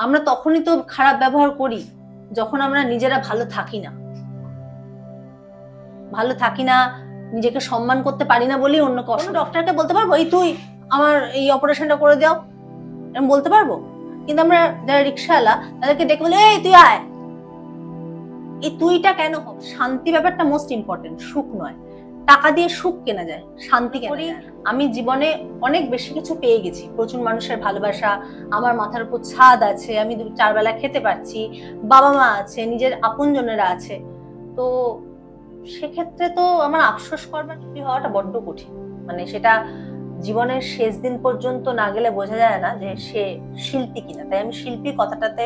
আমরা তখনই তো খারাপ ব্যবহার করি যখন আমরা নিজেরা ভালো থাকি না, নিজেকে সম্মান করতে পারি না বলেই অন্য ডক্টরকে বলতে পারবো এই তুই আমার এই অপারেশনটা করে দাও, এরকম বলতে পারবো? কিন্তু আমরা যারা রিক্সাওয়ালা তাদেরকে ডেকে বলে এই তুই আয়। এই তুইটা কেন? শান্তি ব্যাপারটা মোস্ট ইম্পর্টেন্ট, সুখ নয়। টাকা দিয়ে সুখ কেনা যায়, শান্তি কেনা যায় না। আমি জীবনে অনেক বেশি কিছু পেয়ে গেছি, প্রচুর মানুষের ভালোবাসা, আমার মাথার উপর ছাদ আছে, আমি 4 বেলা খেতে পারছি, বাবা মা আছে, নিজের আপনজনেরা আছে। তো সেক্ষেত্রে তো আমার আফসোস করবার হওয়াটা বড্ড কঠিন। মানে সেটা জীবনের শেষ দিন পর্যন্ত না গেলে বোঝা যায় না যে সে শিল্পী কিনা। তাই আমি শিল্পী কথাটাতে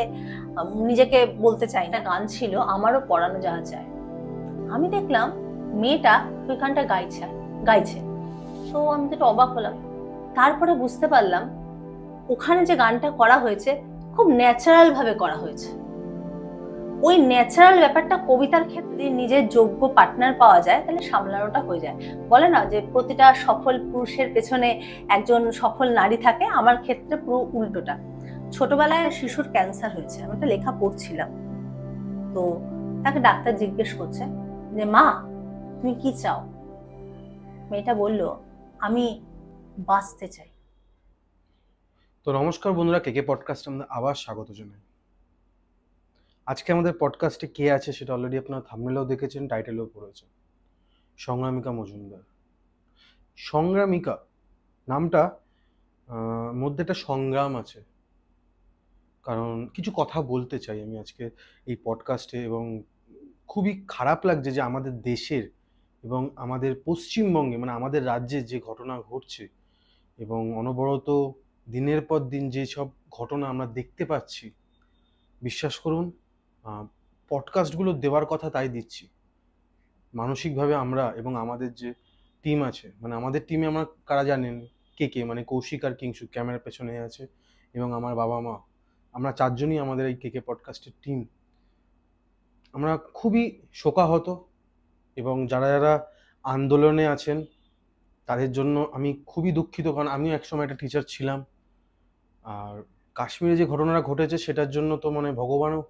নিজেকে বলতে চাই না। গান ছিল আমারও পড়ানো যাওয়া চায়, আমি দেখলাম মেয়েটা ওইখানটা গাইছে, তো আমি তো অবাক হলাম। তারপরে বুঝতে পারলাম ওখানে যে গানটা করা হয়েছে খুব ন্যাচারাল ভাবে করা হয়েছে। ওই ন্যাচারাল ব্যাপারটা কবিতার ক্ষেত্রে নিজের যোগ্য পার্টনার পাওয়া যায় তাহলে সামলানোটা হয়ে যায়। বলে না যে প্রতিটা সফল পুরুষের পেছনে একজন সফল নারী থাকে, আমার ক্ষেত্রে পুরো উল্টোটা। ছোটবেলায় শিশুর ক্যান্সার হয়েছে, আমি একটা লেখা পড়ছিলাম, তো তাকে ডাক্তার জিজ্ঞেস করছে যে মা তুমি কি চাও? মেয়েটা বলল আমি বাঁচতে চাই। তো নমস্কার বন্ধুরা, কেকে পডকাস্টে আমাদের আবার স্বাগত জানাই। আজকে আমাদের পডকাস্টে কে আছে সেটা অলরেডি আপনারা থাম্বনেলেও দেখেছেন, টাইটেলেও পড়েছেন। সংগ্রামিকা মজুমদার। সংগ্রামিকা নামটা মধ্যে একটা সংগ্রাম আছে, কারণ কিছু কথা বলতে চাই আমি আজকে এই পডকাস্টে। এবং খুবই খারাপ লাগছে যে আমাদের দেশের এবং আমাদের পশ্চিমবঙ্গে, মানে আমাদের রাজ্যে যে ঘটনা ঘটছে এবং অনবরত দিনের পর দিন যে সব ঘটনা আমরা দেখতে পাচ্ছি, বিশ্বাস করুন পডকাস্টগুলো দেওয়ার কথা তাই দিচ্ছি। মানসিকভাবে আমরা এবং আমাদের যে টিম আছে, মানে আমাদের টিমে আমরা কারা জানেন, কে মানে কৌশিক আর কিংসু ক্যামেরার পেছনে আছে, এবং আমার বাবা মা, আমরা 4 জনই আমাদের এই কেকে পডকাস্টের টিম। আমরা খুবই শোকাহত, এবং যারা যারা আন্দোলনে আছেন তাদের জন্য আমি খুবই দুঃখিত, কারণ আমিও একসময় একটা টিচার ছিলাম। আর কাশ্মীরে যে ঘটনাটা ঘটেছে সেটার জন্য তো মানে ভগবানও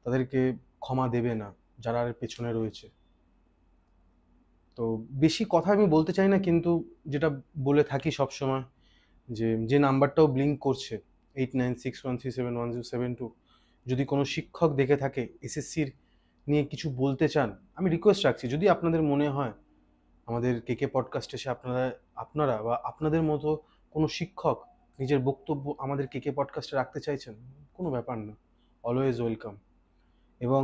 তাদেরকে ক্ষমা দেবে না যারা এর পেছনে রয়েছে। তো বেশি কথা আমি বলতে চাই না, কিন্তু যেটা বলে থাকি সবসময়, যে নাম্বারটাও ব্লিঙ্ক করছে 8961371072, যদি কোনো শিক্ষক দেখে থাকে এসএসসির নিয়ে কিছু বলতে চান, আমি রিকোয়েস্ট রাখছি, যদি আপনাদের মনে হয় আমাদের কেকে পডকাস্টে এসে আপনারা বা আপনাদের মতো কোনো শিক্ষক নিজের বক্তব্য আমাদের কেকে পডকাস্টে রাখতে চাইছেন, কোনো ব্যাপার না, অলওয়েজ ওয়েলকাম। এবং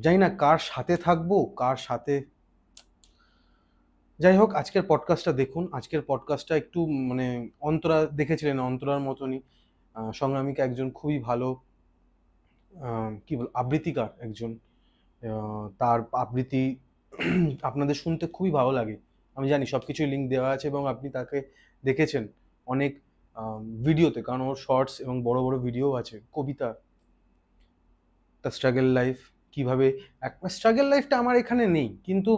জানি না কার সাথে থাকবো, কার সাথে, যাই হোক আজকের পডকাস্টটা দেখুন। আজকের পডকাস্টটা একটু মানে অন্তরা দেখেছিলেন, অন্তরার মতনই সংগ্রামিকা একজন খুবই ভালো কি বল আবৃত্তিকার একজন। তার আবৃত্তি আপনাদের শুনতে খুবই ভালো লাগে, আমি জানি। সব কিছুই লিঙ্ক দেওয়া আছে এবং আপনি তাকে দেখেছেন অনেক ভিডিওতে, কারণ ওর শর্টস এবং বড় বড় ভিডিও আছে। কবিতা, দ্য স্ট্রাগল লাইফ, কীভাবে স্ট্রাগল লাইফটা আমার এখানে নেই, কিন্তু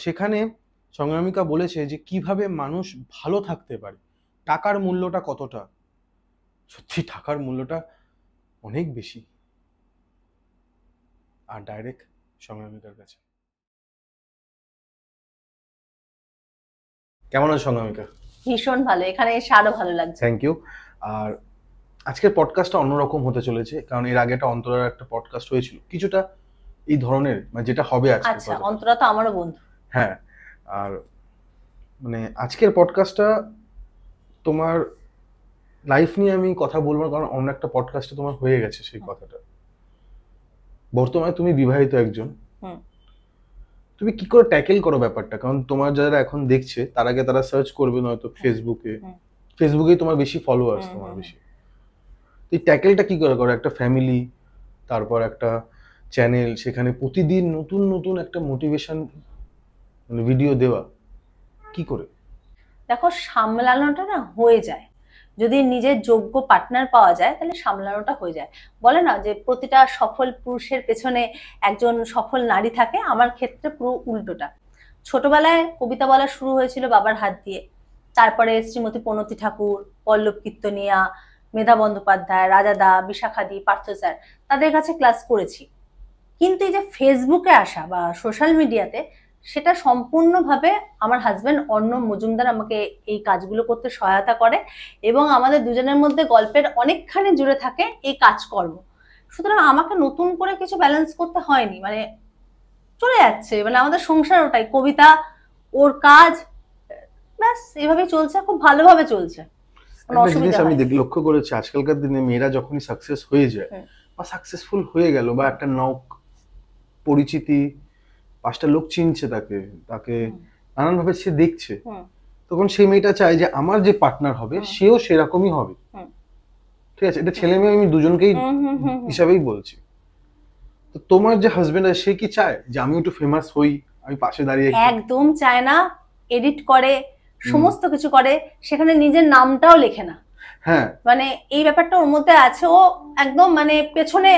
সেখানে সংগ্রামিকা বলেছে যে কিভাবে মানুষ ভালো থাকতে পারে, টাকার মূল্যটা কতটা। সত্যি টাকার মূল্যটা অনেক বেশি। আর ডাইরেক্ট সংগ্রামিকার কাছে। কেমন আছে সংগ্রামিকা? ভীষণ ভালো, এখানে এসে আরো ভালো লাগছে। Thank you. আর আজকের পডকাস্টটা অন্যরকম হতে চলেছে, কারণ এর আগে একটা অন্তরার একটা পডকাস্ট হয়েছিল কিছুটা এই ধরনের, মানে যেটা হবে আজকে। আচ্ছা, অন্তরা তো আমারও বন্ধু। হ্যাঁ, আর মানে আজকের পডকাস্টটা তোমার লাইফ নিয়ে আমি কথা বলবো, কারণ অন্য একটা পডকাস্টে তোমার হয়ে গেছে সেই কথাটা। বর্তমানে তুমি বিবাহিত একজন, তুমি কি করে ট্যাকেল করো ব্যাপারটা? কারণ তোমার যারা এখন দেখছে তার আগে তারা সার্চ করবে নয়তো ফেসবুকেই তোমার বেশি ফলোয়ার্স, তোমার বেশি। এই ট্যাকেলটা কি করে করো? একটা ফ্যামিলি, তারপর একটা চ্যানেল, সেখানে প্রতিদিন নতুন নতুন একটা মোটিভেশন মানে ভিডিও দেওয়া, কি করে? দেখো, সামলানোটা না হয়ে যায়, যদি নিজের যোগ্য পার্টনার পাওয়া যায় তাহলে সামলানোটা হয়ে যায়। বলে না যে প্রতিটা সফল পুরুষের পেছনে একজন সফল নারী থাকে, আমার ক্ষেত্রে পুরো উল্টোটা। ছোটবেলায় কবিতা বলা শুরু হয়েছিল বাবার হাত দিয়ে, তারপরে শ্রীমতী প্রণতি ঠাকুর, পল্লব কীর্তনিয়া, মেধা বন্দ্যোপাধ্যায়, রাজাদা, বিশাখাদি, পার্থ স্যার, তাদের কাছে ক্লাস করেছি। কিন্তু এই যে ফেসবুকে আসা বা সোশ্যাল মিডিয়াতে, সেটা সম্পূর্ণভাবে আমার হাজবেন্ড অর্ণব মজুমদার আমাকে এই কাজগুলো করতে সহায়তা করে, এবং আমাদের দুজনের মধ্যে গল্পের অনেকখানি জুড়ে থাকে এই কাজকর্ম। সুতরাং আমাকে নতুন করে কিছু ব্যালেন্স করতে হয়নি, মানে চলে যাচ্ছে, মানে আমাদের সংসার ওটাই, কবিতা ওর কাজ, ব্যাস এভাবেই চলছে, খুব ভালোভাবে চলছে, কোনো একটা জিনিস অসুবিধা আমি হয়নি। লক্ষ্য করেছি, আজকালকার দিনে মেয়েরা যখনই সাকসেস হয়ে যায় বা সাকসেসফুল হয়ে গেল বা একটা নক পরিচিতি, 5টা লোক চিনছে তাকে, তাকে নানানভাবে সে দেখছে, তখন সেই মেয়েটা চায় যে আমার যে পার্টনার হবে সেও সেরকমই হবে। ঠিক আছে, এটা ছেলে মেয়ে আমি দুজনকেই হিসাবেই বলছি। তো তোমার যে হাজবেন্ড আছে সে কি চায় যে আমি একটু ফেমাস হই, আমি পাশে দাঁড়িয়ে? একদম চায় না, এডিট করে, সমস্ত কিছু করে, সেখানে নিজের নামটাও লেখে না। হ্যাঁ, মানে এই ব্যাপারটা ওর মধ্যে আছে, ও একদম মানে পেছনে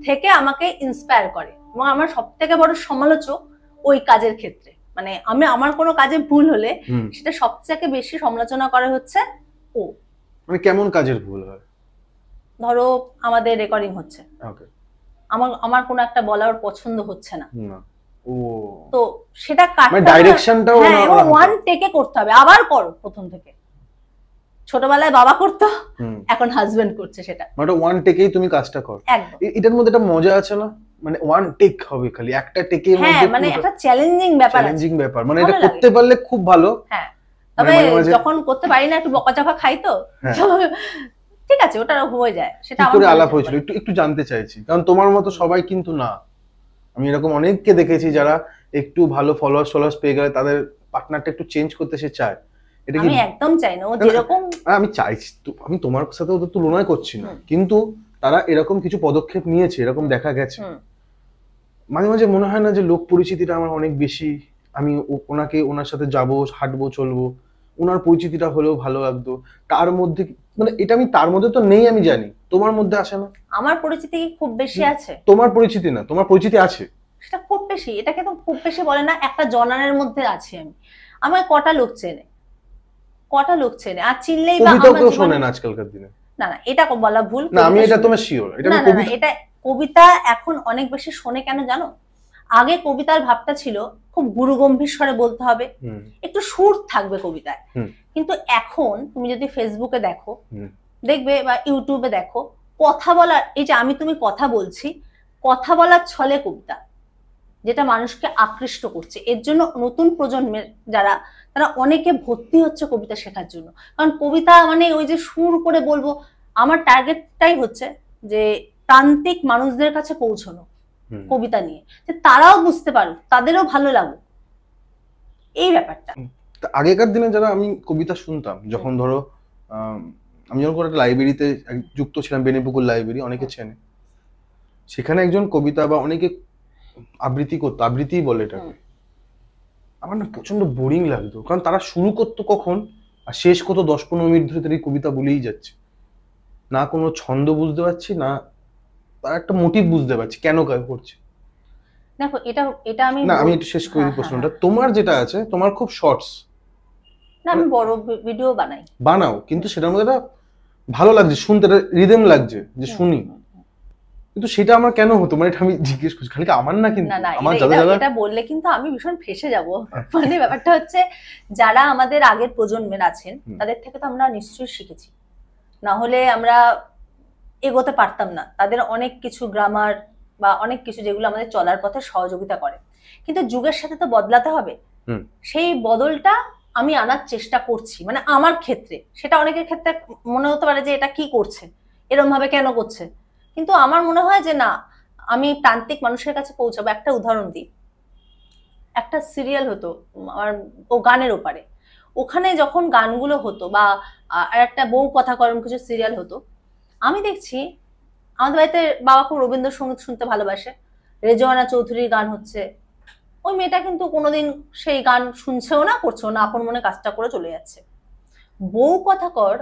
থেকে আমাকে ইন্সপায়ার করে, এবং আমার সব থেকে বড় সমালোচক ওই কাজের ক্ষেত্রে। মানে আমার কোনো কাজে ভুল হলে সেটা সবথেকে বেশি সমালোচনা করে হচ্ছে ও। মানে কেমন কাজের ভুল হয়? ধরো আমাদের রেকর্ডিং হচ্ছে, ওকে, আমার কোনো একটা বলার পছন্দ হচ্ছে না, না ও, তো সেটা মানে কাটতে ডাইরেকশনটাও হ্যাঁ, এবং ওয়ান টেকে করতে হবে, আবার করো প্রথম থেকে। ছোটবেলায় বাবা করতো, এখন হাজবেন্ড করছে সেটা, মানে ওয়ান টেকেই তুমি কাজটা করো। একদম। এটার মধ্যে একটা মজা আছে না, মানে ওয়ান টেক হবে, খালি একটা টেকের হ্যাঁ, মধ্যে মানে একটা চ্যালেঞ্জিং ব্যাপার আছে, চ্যালেঞ্জিং ব্যাপার, মানে ভালো এটা লাগে। করতে পারলে খুব ভালো। হ্যাঁ, তবে মাঝে মাঝে যখন করতে পারি না, একটু বকাঝকা খাই তো, হ্যাঁ। ঠিক আছে, ওটা হয়ে যায়, সেটা কি আমার করে মনে আলাপ হতে হয়েছিল পারে। একটু একটু জানতে চাইছি, কারণ তোমার মতো সবাই কিন্তু না। আমি এরকম অনেককে দেখেছি যারা একটু ভালো ফলোয়ার্স পেয়ে গেলে তাদের পার্টনারটা একটু চেঞ্জ করতে সে চায়। এটা কি? আমি একদম চাই না, ও যেরকম, আমি চাইছি, আমি তোমার সাথে ওদের তুলনায় করছি না, কিন্তু তারা এরকম কিছু পদক্ষেপ নিয়েছে, এরকম দেখা গেছে। মাঝে মাঝে মনে হয় না যে লোক পরিচিতিটা আমার অনেক বেশি, আমি ওনার সাথে যাবো, হাঁটবো, চলবো, ওনার পরিচিতিটা হলেও ভালো লাগতো, তার মধ্যে মানে এটা আমি তার মধ্যে তো নেই, আমি জানি, তোমার মধ্যে আসে না? আমার পরিচিতি খুব বেশি আছে। তোমার পরিচিতি না, তোমার পরিচিতি আছে, সেটা খুব বেশি, এটাকে তো খুব বেশি বলে না, একটা জনারের মধ্যে আছি আমি। আমার কটা লোক চেনে, আর চিনলেই বা কবিতাও আমার কেউ জীবনে- শোনে না আজকালকার দিনে। না, এটা বলা ভুল। না, আমি এটা তোমার শিওর, এটা না, আমি না, কবিতা এটা কবিতা এখন অনেক বেশি শোনে, কেন জানো? আগে কবিতার ভাবটা ছিল খুব গুরুগম্ভীর স্বরে বলতে হবে, একটু সুর থাকবে কবিতায়, কিন্তু এখন তুমি যদি ফেসবুকে দেখো, দেখবে, বা ইউটিউবে দেখো, কথা বলার, এই যে আমি তুমি কথা বলছি, কথা বলার ছলে কবিতা, যেটা মানুষকে আকৃষ্ট করছে। এর জন্য নতুন প্রজন্মের যারা, তারা অনেকে ভর্তি হচ্ছে কবিতা শেখার জন্য, কারণ কবিতা মানে ওই যে সুর করে বলবো। আমার টার্গেটটাই হচ্ছে যে প্রান্তিক মানুষদের কাছে পৌঁছানো কবিতা নিয়ে, যে তারাও বুঝতে পারুক, তাদেরও ভালো লাগুক, এই ব্যাপারটা। আগেকার দিনে যারা আমি কবিতা শুনতাম, যখন ধরো আমি যখন একটা লাইব্রেরিতে যুক্ত ছিলাম, বেনিপুকুর লাইব্রেরি, অনেকে চেনে, সেখানে একজন কবিতা বা অনেকে আবৃত্তি করতো, আবৃত্তিই বলে এটাকে, আমার না প্রচন্ড বোরিং লাগতো, কারণ তারা শুরু করতো কখন আর শেষ কত 10-15 মিনিট ধরে তারা এই কবিতা বলেই যাচ্ছে, না কোনো ছন্দ বুঝতে পারছি না, তার একটা মোটিভ বুঝতে পারছি কেন করছে। দেখো, এটা আমি না, আমি একটু শেষ করি প্রশ্নটা। তোমার যেটা আছে, তোমার খুব শর্টস, না, আমি বড় ভিডিও বানাও, কিন্তু সেটার মধ্যে একটা ভালো লাগছে শুনতে, রিদম লাগছে যে শুনি, কিন্তু সেটা আমার কেন হতো, মানে এটা আমি জিজ্ঞেস করছি, খালি আমার না, কিন্তু আমার এটা বললে কিন্তু আমি ভীষণ ফেঁসে যাব। মানে ব্যাপারটা হচ্ছে, যারা আমাদের আগের প্রজন্মের আছেন তাদের থেকে তো আমরা নিশ্চয়ই শিখেছি, না হলে আমরা এগোতে পারতাম না। তাদের অনেক কিছু গ্রামার বা অনেক কিছু যেগুলো আমাদের চলার পথে সহযোগিতা করে, কিন্তু যুগের সাথে তো বদলাতে হবে। সেই বদলটা আমি আনার চেষ্টা করছি, মানে আমার ক্ষেত্রে। সেটা অনেকের ক্ষেত্রে মনে হতে পারে যে এটা কি করছে, এরকম ভাবে কেন করছে, কিন্তু আমার মনে হয় যে না, আমি প্রান্তিক মানুষের কাছে পৌঁছাবো। একটা উদাহরণ দিই, একটা সিরিয়াল হতো আমার, ও গানের ওপারে, ওখানে যখন গানগুলো হতো, বা আর একটা বউ কথা করম কিছু সিরিয়াল হতো, আমি দেখছি আমাদের বাড়িতে বাবা খুব রবীন্দ্রসঙ্গীত শুনতে ভালোবাসে, রেজওয়ানা চৌধুরীর গান হচ্ছে, ওই মেয়েটা কিন্তু কোনোদিন সেই গান শুনছেও না, করছেও না, আপন মনে কাজটা করে চলে যাচ্ছে। বউ কথা কর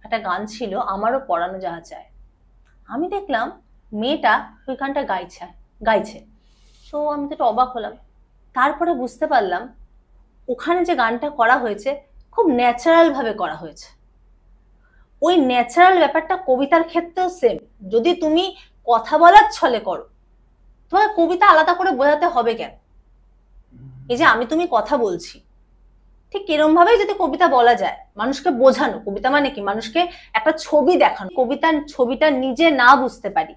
একটা গান ছিল, আমারও পরানো যাহা চায়, আমি দেখলাম মেয়েটা ওই গানটা গাইছে, তো আমি তো একটু অবাক হলাম। তারপরে বুঝতে পারলাম ওখানে যে গানটা করা হয়েছে খুব ন্যাচারাল ভাবে করা হয়েছে, ওই ন্যাচারাল ব্যাপারটা কবিতার ক্ষেত্রেও সেম। যদি তুমি কথা বলার ছলে করো, তোমার কবিতা আলাদা করে বোঝাতে হবে কেন? এই যে আমি তুমি কথা বলছি, ঠিক এরকম ভাবেই যদি কবিতা বলা যায়, মানুষকে বোঝানো। কবিতা মানে কি? মানুষকে একটা ছবি দেখানো। কবিতার ছবিটা নিজে না বুঝতে পারি,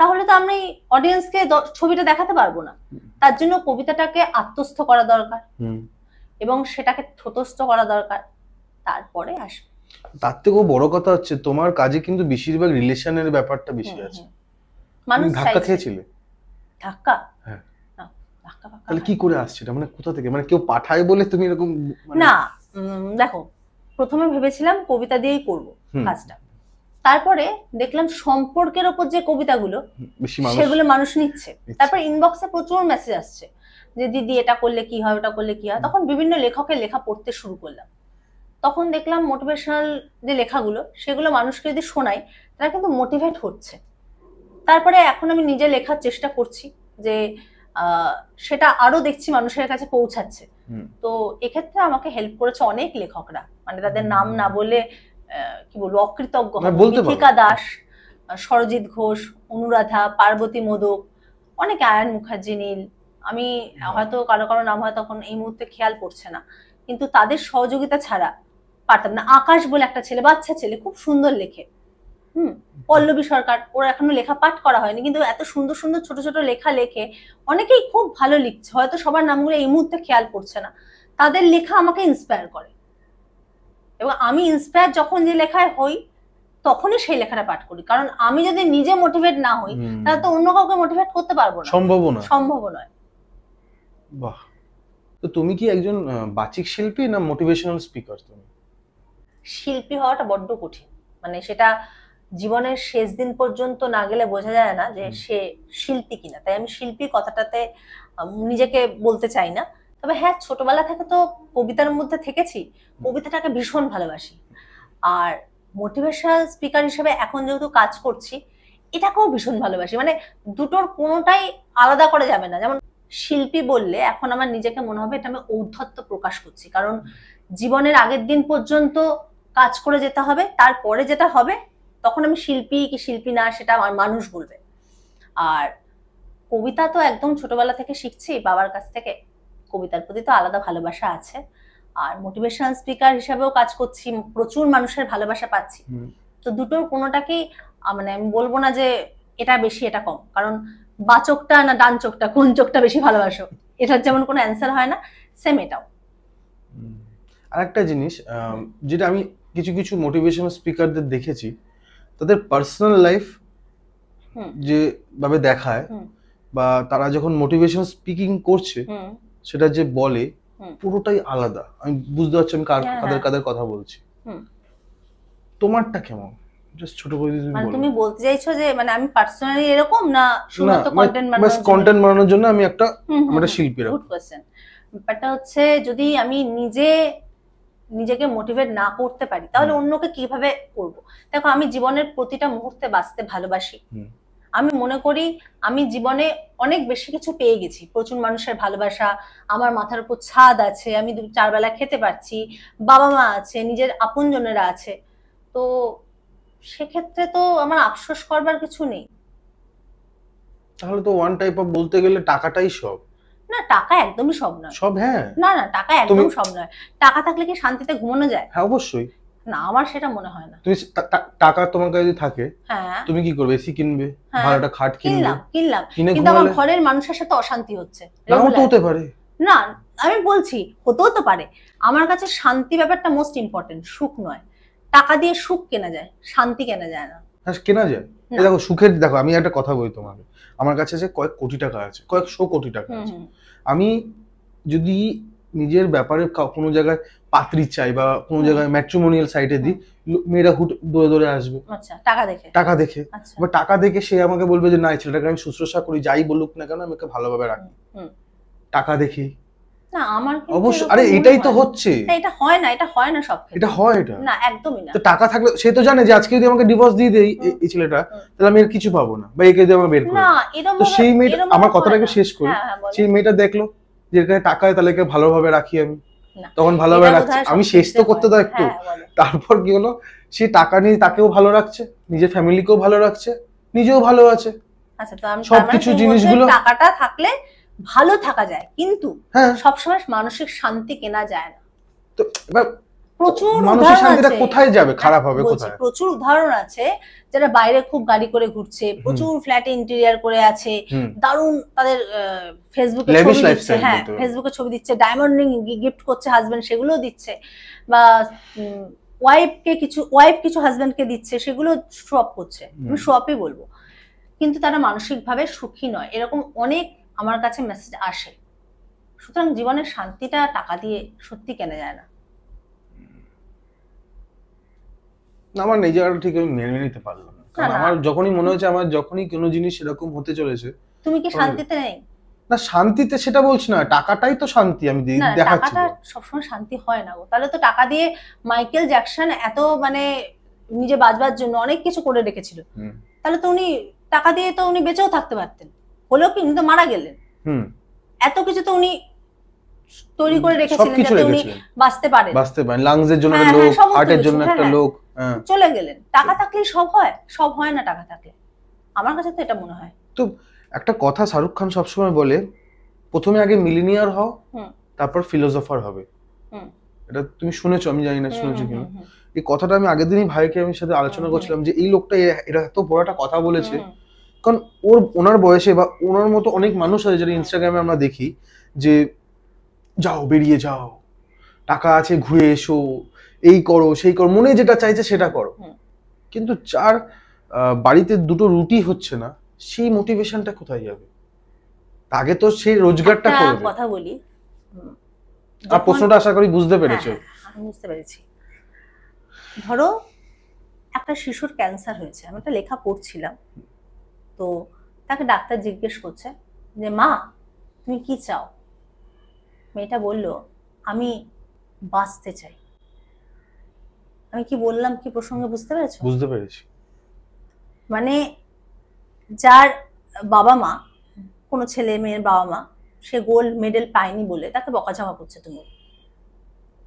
তাহলে তো আমরা এই অডিয়েন্সকে ছবিটা দেখাতে পারবো না। তার জন্য কবিতাটাকে আত্মস্থ করা দরকার এবং সেটাকে ঠোঁটস্থ করা দরকার, তারপরে আসবে। তার থেকেও বড় কথা হচ্ছে তোমার কাজে কিন্তু বেশিরভাগ রিলেশনের ব্যাপারটা বেশি আছে। মানুষ ধাক্কা খেয়েছিলে? ধাক্কা? হ্যাঁ। ধাক্কা তাহলে কি করে আসছে এটা? মানে কোথা থেকে? মানে কেউ পাঠায় বলে তুমি এরকম? না, দেখো, প্রথমে ভেবেছিলাম কবিতা দিয়েই করব কাজটা। তারপরে দেখলাম সম্পর্কের ওপর যে কবিতাগুলো সেগুলো মানুষ নিচ্ছে। তারপর ইনবক্সে প্রচুর মেসেজ আসছে যে দিদি এটা করলে কি হয়, ওটা করলে কি হয়। তখন বিভিন্ন লেখকের লেখা পড়তে শুরু করলাম। তখন দেখলাম মোটিভেশনাল যে লেখাগুলো সেগুলো মানুষকে যদি শোনাই, তারা কিন্তু মোটিভেট হচ্ছে। তারপরে এখন আমি নিজে লেখার চেষ্টা করছি যে সেটা আরো দেখছি মানুষের কাছে পৌঁছাচ্ছে। তো এক্ষেত্রে আমাকে হেল্প করেছে অনেক লেখকরা, মানে তাদের নাম না বলে কি বলবো অকৃতজ্ঞ। দীপিকা দাস, সরজিৎ ঘোষ, অনুরাধা, পার্বতী মোদক, অনেক, আয়ান মুখার্জি, নীল। আমি হয়তো কারো কারো নাম হয়তো তখন এই মুহূর্তে খেয়াল পড়ছে না, কিন্তু তাদের সহযোগিতা ছাড়া পারতাম না। আকাশ বলে একটা ছেলে, বাচ্চা ছেলে, খুব সুন্দর লেখে। পল্লবী সরকার, ওর এখনো লেখা পাঠ করা হয়নি, কিন্তু এত সুন্দর সুন্দর ছোট ছোট লেখা লেখে। অনেকেই খুব ভালো লিখছে, হয়তো সবার নামগুলো এই মুহূর্তে খেয়াল পড়ছে না। তাদের লেখা আমাকে ইন্সপায়ার করে এবং আমি ইন্সপায়ার যখন যে লেখায় হই তখনই সেই লেখাটা পাঠ করি। কারণ আমি যদি নিজে মোটিভেট না হই তাহলে তো অন্য কাউকে মোটিভেট করতে পারবো না, সম্ভব নয়। বাহ। তো তুমি কি একজন বাচিক শিল্পী না মোটিভেশনাল স্পিকার? তুমি শিল্পী হওয়াটা বড্ড কঠিন, মানে সেটা জীবনের শেষ দিন পর্যন্ত না গেলে বোঝা যায় না যে সে শিল্পী কিনা। তাই আমি শিল্পী কথাটাতে নিজেকে বলতে চাই না। তবে হ্যাঁ, ছোটবেলা থেকে তো কবিতার মধ্যে থেকেছি, কবিতাটাকে ভীষণ ভালোবাসি। আর মোটিভেশনাল স্পিকার হিসেবে এখন যেহেতু কাজ করছি, এটাকেও ভীষণ ভালোবাসি। মানে দুটোর কোনোটাই আলাদা করা যাবে না। যেমন শিল্পী বললে এখন আমার নিজেকে মনে হবে এটা আমি ঔদ্ধত্য প্রকাশ করছি, কারণ জীবনের আগের দিন পর্যন্ত কাজ করে যেতে হবে, তারপরে যেটা হবে তখন আমি শিল্পী কি শিল্পী না সেটা আমার মানুষ বলবে। আর কবিতা তো একদম ছোটবেলা থেকে শিখছি বাবার কাছ থেকে, কবিতার প্রতি তো আলাদা ভালোবাসা আছে। আর মোটিভেশনাল স্পিকার হিসেবেও কাজ করছি, প্রচুর মানুষের ভালোবাসা পাচ্ছি। তো দুটোর কোনোটাকেই মানে আমি বলবো না যে এটা বেশি এটা কম, কারণ বাচকটা না ডান চোখটা, কোন চোখটা বেশি ভালোবাসো, এটার যেমন কোনো অ্যান্সার হয় না, সেম এটাও। আরেকটা জিনিস যেটা আমি কিছু কিছু মোটিভেশনাল স্পিকারদের দেখেছি, তাদের পার্সোনাল লাইফ যে ভাবে দেখায় বা তারা যখন মোটিভেশনাল স্পিকিং করছে সেটা যে বলে পুরোটাই আলাদা। আমি বুঝতে পারছি আমি কাদের কথা বলছি। তোমারটা কেমন? জাস্ট ছোট করে যদি বলো। তুমি বলতে চাইছো যে মানে আমি পার্সোনালি এরকম না শুধুমাত্র কন্টেন্ট বানানোর জন্য আমি একটা শিল্পী? Good question. ব্যাপারটা হচ্ছে যদি আমি নিজেকে মোটিভেট না করতে পারি তাহলে অন্যকে কিভাবে করব? দেখো, আমি জীবনের প্রতিটা মুহূর্তে বাঁচতে ভালোবাসি। আমি মনে করি আমি জীবনে অনেক বেশি কিছু পেয়ে গেছি, প্রচুর মানুষের ভালোবাসা, আমার মাথার উপর ছাদ আছে, আমি 4 বেলা খেতে পারছি, বাবা মা আছে, নিজের আপনজনেরা আছে। তো সেক্ষেত্রে তো আমার আফসোস করবার কিছু নেই। তাহলে তো ওয়ান টাইপ অফ বলতে গেলে টাকাটাই সব। না, টাকা একদমই সব নয়। সব? হ্যাঁ। না, টাকা একদম সব নয়। টাকা থাকলে কি শান্তিতে ঘুমানো যায়? হ্যাঁ, অবশ্যই। না, আমার সেটা মনে হয় না। তুমি টাকা তোমার কাছে যদি থাকে, তুমি কি করবে? এসি কিনবে, ভাড়াটা খাট কিনলাম, কিন্তু আমার ঘরের মানুষের সাথে অশান্তি হচ্ছে। নাও তো হতে পারে। না, আমি বলছি হতেও তো পারে। আমার কাছে শান্তি ব্যাপারটা মোস্ট ইম্পর্টেন্ট, সুখ নয়। টাকা দিয়ে সুখ কেনা যায়, শান্তি কেনা যায় না। হ্যাঁ, কেনা যায়। দেখো সুখের, দেখো আমি একটা কথা বলি তোমাকে, আমার কাছে যে কয়েক কোটি টাকা আছে, কয়েকশো কোটি টাকা আছে, আমি যদি নিজের ব্যাপারে কোনো জায়গায় পাত্রী চাই বা কোনো জায়গায় ম্যাট্রিমোনিয়াল সাইটে দিই, মেয়েরা দৌড়ে দৌড়ে আসবে। আচ্ছা, টাকা দেখে। বা টাকা দেখে সে আমাকে বলবে যে না, এই ছেলেটাকে আমি শুশ্রূষা করি, যাই বলুক না কেন আমি ওকে ভালোভাবে রাখি। টাকা দেখি না, আমার অবশ্যই। আরে এটাই তো হচ্ছে। এটা হয় না সব ক্ষেত্রে। এটা হয় এটা না, একদমই না। তো টাকা থাকলে সে তো জানে যে আজকে যদি আমাকে ডিভোর্স দিয়ে দেই এই ছেলেটা, তাহলে আমি আর কিছু পাবো না, বা একে দিয়ে আমাকে বের করে না, এরকম। তো সেই মেয়েটা, আমার কথাটাকে শেষ করি, সেই মেয়েটা দেখলো যে এর কাছে টাকা, তাহলে একে ভালোভাবে রাখি আমি, না। তখন ভালোভাবে এটা রাখছে, বোধহয় আমি সব শেষ তো ক্ষেত্রে করতে হয়। দাও একটু। হ্যাঁ, বলো। তারপর কি হলো, সে টাকা নিয়ে তাকেও ভালো রাখছে, নিজের ফ্যামিলিকেও ভালো রাখছে, নিজেও ভালো আছে। আচ্ছা, তো আমি সবকিছু তুমি বলছো জিনিসগুলো টাকাটা থাকলে ভালো থাকা যায়, কিন্তু হ্যাঁ, সবসময় মানসিক শান্তি কেনা যায় না। তো এবার প্রচুর মানসিক উদাহরণ শান্তিটা আছে, কোথায় যাবে, খারাপ হবে বলছি কোথায়? প্রচুর উদাহরণ আছে যারা বাইরে খুব গাড়ি করে ঘুরছে, হুম। প্রচুর ফ্ল্যাটে ইন্টেরিয়ার করে আছে, হুম, দারুণ তাদের ফেসবুকে Lavish ছবি দিচ্ছে, lifestyle হ্যাঁ বলতে পারো। ফেসবুকে ছবি দিচ্ছে, ডায়মন্ড রিং গিফট করছে হাজবেন্ড, সেগুলোও দিচ্ছে, বা ওয়াইফ কিছু হাজবেন্ডকে দিচ্ছে, সেগুলো শো অফ করছে, আমি শো অফই বলবো, কিন্তু তারা মানসিকভাবে সুখী নয়, এরকম অনেক আমার কাছে মেসেজ আসে। সুতরাং জীবনের শান্তিটা টাকা দিয়ে সত্যি কেনা যায় না। আমার এই জায়গাটা ঠিক আমি মেনে নিতে পারলাম না, কারণ না। আমার যখনই মনে হচ্ছে, আমার যখনই কোনো জিনিস এরকম হতে চলেছে, তুমি কি তখন- শান্তিতে নেই? না শান্তিতে সেটা বলছি না, টাকাটাই তো শান্তি, আমি না, দেখাচ্ছি টাকাটা তো। সবসময় শান্তি হয় না গো। তাহলে তো টাকা দিয়ে মাইকেল জ্যাকসন এত মানে নিজে বাঁচবার জন্য অনেক কিছু করে রেখেছিল, হুম, তাহলে তো উনি টাকা দিয়ে তো উনি বেঁচেও থাকতে পারতেন, হলেও কি উনি তো মারা গেলেন। হুম, এত কিছু তো উনি তৈরি করে রেখেছিলেন সবকিছু যাতে উনি রেখেছিলেন, বাঁচতে পারেন। বাঁচতে পারেন, লাংসের জন্য হ্যাঁ, একটা লোক, হ্যাঁ, সমস্ত হার্টের কিছু, জন্য হ্যাঁ, একটা হ্যাঁ। লোক, হ্যাঁ। চলে গেলেন। টাকা থাকলেই সব হয়? সব হয় না টাকা থাকলে, আমার কাছে তো এটা মনে হয়। তো একটা কথা শাহরুখ খান সবসময় বলে, প্রথমে আগে মিলিনিয়ার হও, হুম, তারপর ফিলোসোফার হবে। হুম, এটা তুমি শুনেছো, আমি জানি না হুম, শুনেছো হুম, কিনা। হুম, এই কথাটা আমি আগের দিনই ভাইকে আমি সাথে আলোচনা হুম, করছিলাম, যে এই লোকটা এরা এত বড় একটা কথা বলেছে, হুম, কারণ ওনার বয়সে বা ওনার মতো অনেক মানুষ আছে যারা ইনস্টাগ্রামে আমরা দেখি যে যাও বেরিয়ে যাও, টাকা আছে ঘুরে এসো, এই করো সেই করো, মনে যেটা চাইছে সেটা করো, হুম। কিন্তু যার বাড়িতে দুটো রুটি হচ্ছে না, সেই মোটিভেশনটা কোথায় যাবে? আগে তো সেই রোজগারটা একটা করবে। কথা বলি, আর যখন- প্রশ্নটা আশা করি বুঝতে পেরেছো। হ্যাঁ, আমি বুঝতে পেরেছি। ধরো একটা শিশুর ক্যান্সার হয়েছে, আমি একটা লেখা পড়ছিলাম, তো তাকে ডাক্তার জিজ্ঞেস করছে যে মা তুমি কি চাও? মেয়েটা বলল আমি বাঁচতে চাই। আমি কি বললাম, কি প্রসঙ্গে বুঝতে পেরেছো? বুঝতে পেরেছি। মানে যার বাবা মা, কোনো ছেলে মেয়ের বাবা মা, সে গোল্ড মেডেল পায়নি বলে তাকে বকাঝকা করছে তুমি।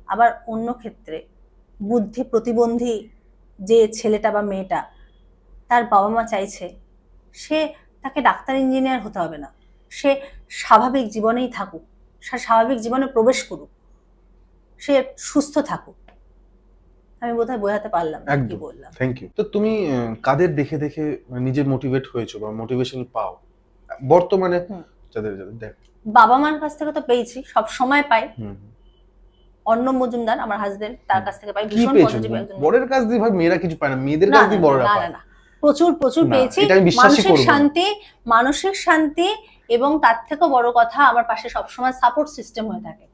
আবার অন্য ক্ষেত্রে বুদ্ধি প্রতিবন্ধী যে ছেলেটা বা মেয়েটা, তার বাবা মা চাইছে সে, তাকে ডাক্তার ইঞ্জিনিয়ার হতে হবে না, সে স্বাভাবিক জীবনেই থাকুক, সে স্বাভাবিক জীবনে প্রবেশ করুক, সে সুস্থ থাকুক। আমি বোধহয় বোঝাতে পারলাম না কি একদম, বললাম। Thank you. তো তুমি কাদের দেখে দেখে নিজে মোটিভেট হয়েছো বা মোটিভেশন পাও বর্তমানে? হুম। যাদের যাদের দেখ, বাবা মার কাছ থেকে তো পেয়েছি, সব সময় পাই। হুম, অর্ণব মজুমদার আমার হাজবেন্ড, তার কাছ থেকে পাই, কি ভীষণ পেয়েছো? পজিটিভ একজন। বরের কাছ দিয়ে ভাই মেয়েরা কিছু পায় না, মেয়েদের না, কাছ না, দিয়ে বড়রা না, পায়। না, না, প্রচুর না, পেয়েছি। এটা আমি বিশ্বাসই করব না। মানসিক শান্তি এবং তার থেকেও বড় কথা, আমার পাশে সবসময় সাপোর্ট সিস্টেম হয়ে থাকে।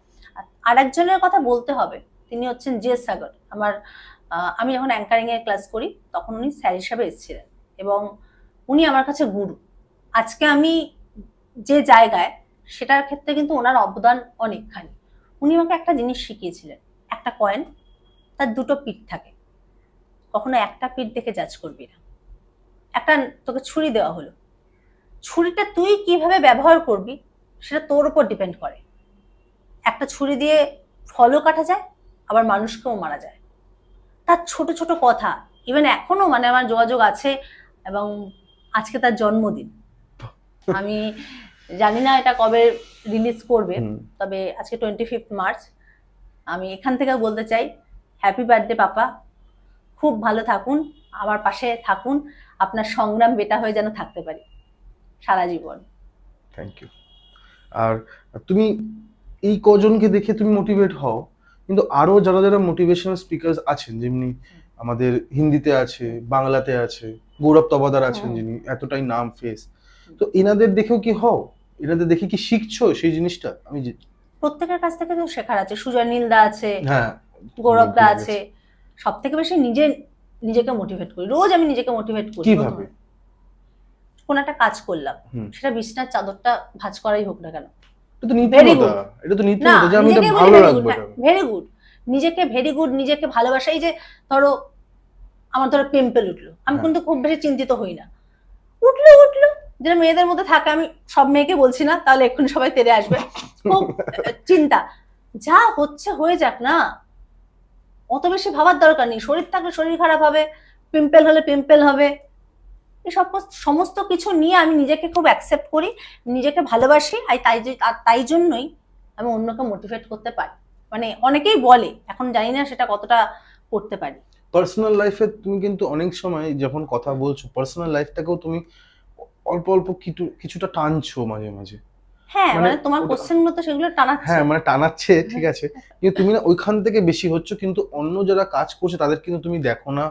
আর একজনের কথা বলতে হবে, তিনি হচ্ছেন জে সাগর। আমি যখন অ্যাঙ্কারিং এর ক্লাস করি তখন উনি স্যার হিসাবে এসেছিলেন, এবং উনি আমার কাছে গুরু। আজকে আমি যে জায়গায়, সেটার ক্ষেত্রে কিন্তু ওনার অবদান অনেকখানি। উনি আমাকে একটা জিনিস শিখিয়েছিলেন, একটা কয়েন তার দুটো পিঠ থাকে, কখনো একটা পিঠ দেখে জাজ করবি না। একটা তোকে ছুরি দেওয়া হলো, ছুরিটা তুই কিভাবে ব্যবহার করবি সেটা তোর উপর ডিপেন্ড করে। একটা ছুরি দিয়ে ফলও কাটা যায়, আবার মানুষকেও মারা যায়। তার ছোট ছোট কথা, ইভেন এখনো মানে আমার যোগাযোগ আছে, এবং আজকে তার জন্মদিন। আমি জানি না এটা কবে রিলিজ করবে, তবে আজকে 25 মার্চ। আমি এখান থেকে বলতে চাই হ্যাপি বার্থডে পাপা, খুব ভালো থাকুন, আমার পাশে থাকুন, আপনার সংগ্রাম বেটা হয়ে যেন থাকতে পারি সারা জীবন। Thank you. আর তুমি এই কজনকে দেখে তুমি মোটিভেট হও, কিন্তু আরো যারা যারা মোটিভেশনাল স্পিকার আছেন, যেমনি আমাদের হিন্দিতে আছে, বাংলাতে আছে, গৌরব তবাদার আছেন যিনি এতটাই নাম ফেস, তো এনাদের দেখেও কি হও? এনাদের দেখে কি শিখছো সেই জিনিসটা? আমি প্রত্যেকের কাছ থেকে তো শেখার আছে। সুজয় নীলদা আছে, হ্যাঁ, গৌরবদা আছে। সব থেকে বেশি নিজেকে মোটিভেট করি, রোজ আমি নিজেকে মোটিভেট করি। কিভাবে? কোন একটা কাজ করলাম, সেটা বিছনার চাদরটা ভাঁজ করাই হোক না কেন, এটা তো নিত্যনতা, যে আমি এটা ভালো রাখবো। ভেরি গুড, নিজেকে ভেরি গুড, নিজেকে ভালোবাসা। এই যে ধরো আমার ধরো পিম্পল উঠলো, আমি কিন্তু খুব বেশি চিন্তিত হই না, উঠলো যেটা মেয়েদের মধ্যে থাকে, আমি সব মেয়েকে বলছি না, তাহলে এক্ষুনি সবাই তেড়ে আসবে, খুব চিন্তা, যা হচ্ছে হয়ে যাক না, অত বেশি ভাবার দরকার নেই। শরীর থাকলে শরীর খারাপ হবে, পিম্পল হলে পিম্পল হবে, এই সমস্ত কিছু নিয়ে আমি নিজেকে খুব অ্যাকসেপ্ট করি, নিজেকে ভালোবাসি। আর তাই জন্যই আমি অন্যকে মোটিভেট করতে পারি। মানে অনেকেই বলে, এখন জানি না সেটা কতটা করতে পারি। পার্সোনাল লাইফে তুমি কিন্তু অনেক সময় যখন কথা বলছো পার্সোনাল লাইফটাকেও তুমি অল্প অল্প কিছুটা টানছো মাঝে মাঝে। হ্যাঁ, মানে তোমার কোশ্চেন গুলো তো সেগুলো টানাচ্ছে। হ্যাঁ, মানে টানাচ্ছে, ঠিক আছে, কিন্তু তুমি না ওইখান থেকে বেশি হচ্ছ, কিন্তু অন্য যারা কাজ করছে তাদের কিন্তু তুমি দেখো না।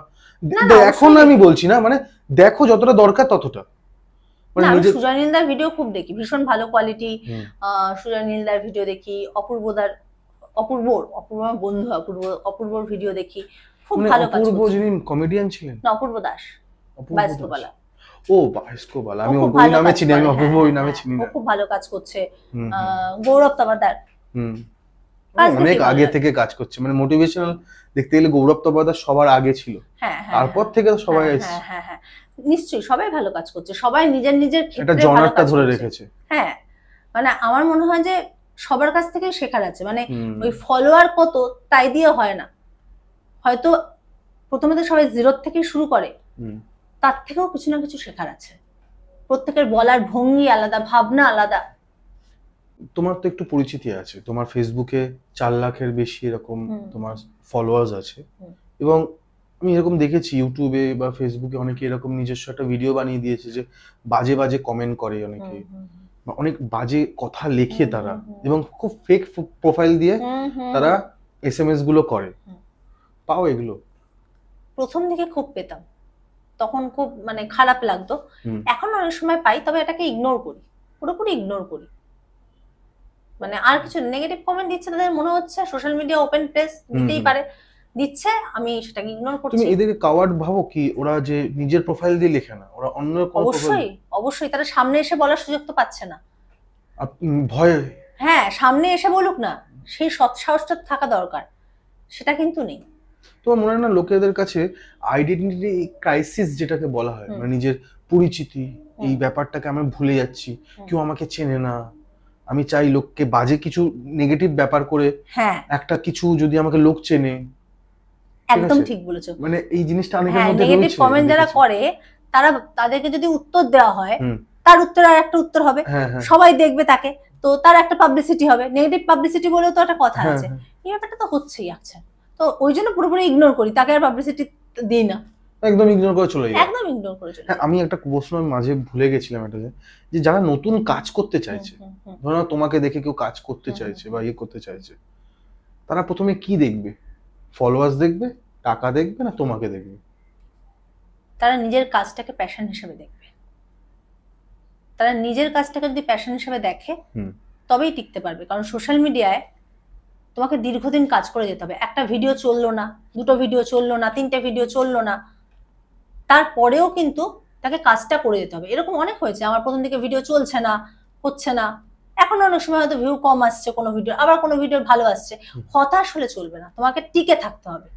এখন আমি বলছি না, মানে দেখো যতটা দরকার ততটা। মানে আমি সুজয় নীলদার ভিডিও খুব দেখি, ভীষণ ভালো কোয়ালিটি। সুজয় নীলদার ভিডিও দেখি, অপূর্বর বন্ধু অপূর্বর ভিডিও দেখি, খুব ভালো কাজ করছে। অপূর্ব যিনি কমেডিয়ান ছিলেন, না, অপূর্ব দাস, বায়স্কোবালা। ও বায়স্কোবালা, আমি ওই নামে চিনি, আমি অপূর্ব ওই নামে চিনি না। খুব ভালো কাজ করছে। গৌরব তবাদার অনেক আগে থেকে কাজ করছে, মানে মোটিভেশনাল দেখতে গেলে গৌরব তবাদার সবার আগে ছিল, তারপর থেকে সবাই এসেছে। হ্যাঁ হ্যাঁ, নিশ্চয়ই সবাই ভালো কাজ করছে, সবাই নিজের নিজের ক্ষেত্রে জনারটা ধরে রেখেছে। হ্যাঁ, মানে আমার মনে হয় যে সবার কাছ থেকে শেখার আছে। মানে ওই ফলোয়ার কত তাই দিয়ে হয় না, হয়তো প্রথমে তো সবাই জিরো থেকে শুরু করে, তার থেকেও কিছু না কিছু শেখার আছে। প্রত্যেকের বলার ভঙ্গি আলাদা, ভাবনা আলাদা। তোমার তো একটু পরিচিতি আছে, তোমার ফেসবুকে 4 লাখের বেশি এরকম তোমার ফলোয়ার্স আছে, এবং আমি এরকম দেখেছি ইউটিউবে বা ফেসবুকে অনেকে এরকম নিজস্ব একটা ভিডিও বানিয়ে দিয়েছে যে বাজে বাজে কমেন্ট করে অনেকে, অনেক বাজে কথা লেখে তারা, এবং খুব ফেক প্রোফাইল দিয়ে তারা এসএমএস গুলো করে। পাও এগুলো? প্রথম দিকে খুব পেতাম, তখন খুব মানে খারাপ লাগতো। এখন অনেক সময় পাই, তবে এটাকে ইগনোর করি, পুরোপুরি ইগনোর করি। মানে আর কিছু নেগেটিভ কমেন্ট দিচ্ছে, তাদের মনে হচ্ছে সোশ্যাল মিডিয়া ওপেন প্লেস, দিতেই পারে, দিচ্ছে, আমি সেটাকে ইগনোর করছি। তুমি এদেরকে কাওয়ার্ড ভাবো কি? ওরা যে নিজের প্রোফাইল দিয়ে লেখে না, ওরা অন্য কোনো অবশ্যই অবশ্যই, তারা সামনে এসে বলার সুযোগ তো পাচ্ছে না, ভয়। হ্যাঁ, সামনে এসে বলুক না, সেই সৎ সাহসটা থাকা দরকার, সেটা কিন্তু নেই। তোমার মনে হয় না লোকেদের কাছে আইডেন্টিটি ক্রাইসিস যেটাকে বলা হয়, মানে নিজের পরিচিতি, এই ব্যাপারটাকে আমি ভুলে যাচ্ছি, কেউ আমাকে চেনে না, আমি চাই লোককে বাজে কিছু নেগেটিভ ব্যাপার করে একটা কিছু যদি আমাকে লোক চেনে। একদম ঠিক বলেছো, মানে এই জিনিসটা অনেকের মধ্যে নেগেটিভ কমেন্ট যারা করে, তাদেরকে যদি উত্তর দেওয়া হয়, তার উত্তর আর একটা উত্তর হবে, সবাই দেখবে তাকে, তো তার একটা পাবলিসিটি হবে। নেগেটিভ পাবলিসিটি বলেও তো একটা কথা আছে, এই ব্যাপারটা তো হচ্ছেই আছে। তো ওই জন্য পুরোপুরি ইগনোর করি, তাকে আর পাবলিসিটি দিই না, একদম ইগনোর করে চলে যাই, একদম ইগনোর করে চলে যাই। আমি একটা প্রশ্ন মাঝে ভুলে গেছিলাম, এটা যে যারা নতুন কাজ করতে চাইছে, ধরো তোমাকে দেখে কেউ কাজ করতে চাইছে বা ইয়ে করতে চাইছে, তারা প্রথমে কি দেখবে? ফলোয়ার্স দেখবে, টাকা দেখবে, না তোমাকে দেখবে? তারা নিজের কাজটাকে প্যাশন হিসেবে দেখবে। তারা নিজের কাজটাকে যদি প্যাশন হিসেবে দেখে তবেই টিকতে পারবে। কারণ সোশ্যাল মিডিয়ায় তোমাকে দীর্ঘদিন কাজ করে যেতে হবে। একটা ভিডিও চললো না, দুটো ভিডিও চললো না, তিনটে ভিডিও চললো না, তারপরেও কিন্তু তাকে কাজটা করে যেতে হবে। এরকম অনেক হয়েছে, আমার প্রথম দিকে ভিডিও চলছে না, হচ্ছে না, এখন অনেক সময় হয়তো ভিউ কম আসছে কোনো ভিডিও, আবার কোনো ভিডিও ভালো আসছে। হতাশ হলে চলবে না, তোমাকে টিকে থাকতে হবে,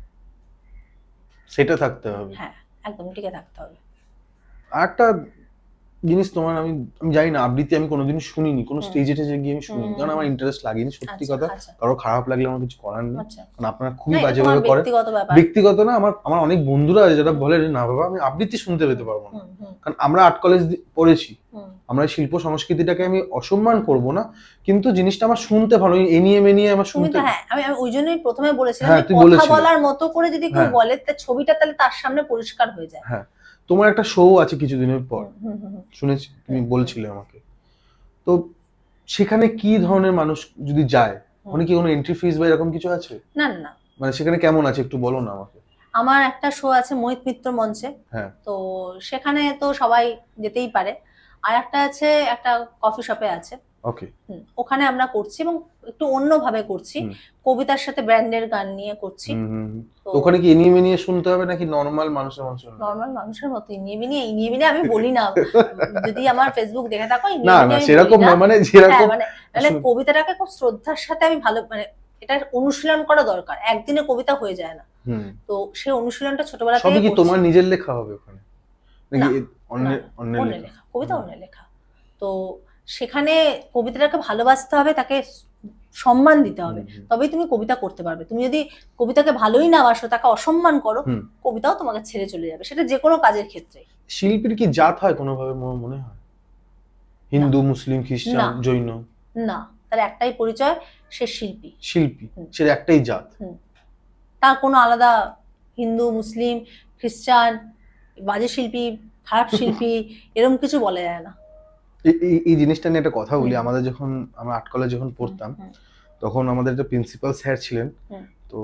সেটা থাকতে হবে। হ্যাঁ, একদম টিকে থাকতে হবে। আরেকটা জিনিস তোমার, আমি জানি না, আবৃত্তি আমি কোনোদিন শুনিনি, কোনো স্টেজে গিয়ে আমি শুনিনি, কারণ আমার ইন্টারেস্ট লাগেনি, সত্যি কথা। কারো খারাপ লাগলে আমার কিছু করার নেই, কারণ আপনারা খুবই বাজেভাবে করেন, ব্যক্তিগত না। আমার অনেক বন্ধুরা আছে যারা বলে না বাবা আমি আবৃত্তি শুনতে পেতে পারবো না, কারণ আমরা আর্ট কলেজ পড়েছি, আমরা শিল্প সংস্কৃতিটাকে আমি অসম্মান করব না, কিন্তু জিনিসটা আমার শুনতে ভালো, এনিয়ে মেনিয়ে আমার শুনতে। হ্যাঁ, আমি ওই জন্যই প্রথমে বলেছিলাম যে কথা বলার মতো করে যদি কেউ বলে, তার ছবিটা তাহলে তার সামনে পরিষ্কার হয়ে যায়। হ্যাঁ, তোমার একটা শো আছে কিছুদিনের পর, শুনেছি, তুমি বলছিলে আমাকে, তো সেখানে কি ধরনের মানুষ যদি যায়, মানে কি কোনো এন্ট্রি ফিস বা এরকম কিছু আছে? না না, মানে সেখানে কেমন আছে একটু বলো না আমাকে। আমার একটা শো আছে মোহিত মিত্র মঞ্চে, তো সেখানে তো সবাই যেতেই পারে। আর একটা আছে, একটা কফি শপে আছে, ওকে, ওখানে আমরা করছি, এবং একটু অন্যভাবে করছি, কবিতার সাথে ব্র্যান্ডের গান নিয়ে করছি। ওখানে কি এনিয়ে মেনিয়ে শুনতে হবে নাকি নরমাল মানুষের মতো? নরমাল মানুষের মতো এনিয়ে মেনিয়ে আমি বলি না, যদি আমার ফেসবুক দেখে থাকো, না না সেরকম না, মানে যেরকম মানে কবিতাটাকে খুব শ্রদ্ধার সাথে আমি ভালো, মানে এটা অনুশীলন করা দরকার, একদিনে কবিতা হয়ে যায় না, তো সেই অনুশীলনটা ছোটবেলা থেকে। সবই কি তোমার নিজের লেখা হবে ওখানে নাকি অন্যের লেখা? কবিতা অন্যের লেখা, তো সেখানে কবিতাটাকে ভালোবাসতে হবে, তাকে সম্মান দিতে হবে, তবেই তুমি কবিতা করতে পারবে। তুমি যদি কবিতাকে ভালোই না বাসো, তাকে অসম্মান করো, কবিতাও তোমাকে ছেড়ে চলে যাবে, সেটা যে কোনো কাজের ক্ষেত্রে। শিল্পীর কি জাত হয় কোনোভাবে মনে হয়? হিন্দু, মুসলিম, খ্রিস্টান, জৈন? না, তার একটাই পরিচয়, সে শিল্পী। শিল্পী, সেটা একটাই জাত। তার কোনো আলাদা হিন্দু, মুসলিম, খ্রিস্টান, বাজে শিল্পী, খারাপ শিল্পী এরকম কিছু বলা যায় না। এই জিনিসটা নিয়ে একটা কথা বলি। আমাদের যখন আমরা আর্ট কলেজে যখন পড়তাম, তখন আমাদের একটা প্রিন্সিপাল স্যার ছিলেন। তো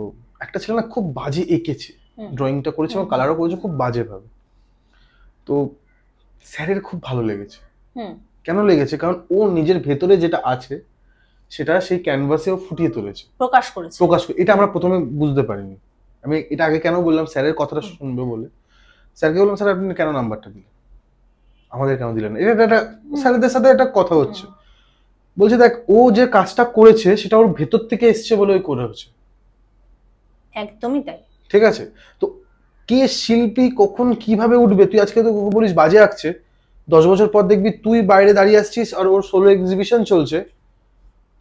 একটা ছেলে না খুব বাজে এঁকেছে, ড্রয়িংটা করেছে এবং কালারও করেছে খুব বাজে ভাবে। তো স্যারের খুব ভালো লেগেছে। কেন লেগেছে? কারণ ও নিজের ভেতরে যেটা আছে সেটা সেই ক্যানভাসেও ফুটিয়ে তুলেছে, প্রকাশ করেছে। এটা আমরা প্রথমে বুঝতে পারিনি। আমি এটা আগে কেন বললাম, স্যারের কথাটা শুনবে বলে। স্যারকে বললাম, স্যার আপনি কেন নাম্বারটা দিলেন, আমাদের কেন দিলেন? এটা স্যারদের সাথে একটা কথা হচ্ছে। বলছে দেখ, ও যে কাজটা করেছে সেটা ওর ভেতর থেকে এসছে বলে ওই করেছে। একদমই তাই। ঠিক আছে, তো কে শিল্পী কখন কিভাবে উঠবে? তুই আজকে তো বলিস বাজে আঁকছে, 10 বছর পর দেখবি তুই বাইরে দাঁড়িয়ে আসছিস আর ওর সোলো এক্সিবিশন চলছে,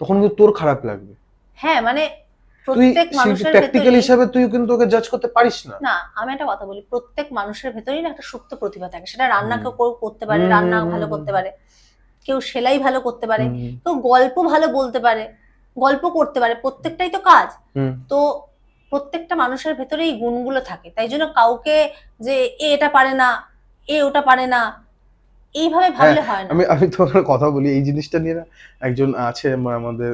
তখন কিন্তু তোর খারাপ লাগবে। হ্যাঁ, মানে প্রত্যেক মানুষের প্র্যাকটিক্যাল হিসাবে তুই কিন্তু ওকে জাজ করতে পারিস না। না, আমি একটা কথা বলি, প্রত্যেক মানুষের ভেতরেই না একটা সুপ্ত প্রতিভা থাকে। সেটা রান্না কেউ করতে পারে, রান্না ভালো করতে পারে, কেউ সেলাই ভালো করতে পারে, কেউ গল্প ভালো বলতে পারে, গল্প করতে পারে, প্রত্যেকটাই তো কাজ। তো প্রত্যেকটা মানুষের ভেতরে এই গুণগুলো থাকে। তাই জন্য কাউকে যে এটা পারে না, ওটা পারে না, এইভাবে ভাবলে হয় না। আমি তোমার কথা বলি, এই জিনিসটা নিয়ে না একজন আছে আমাদের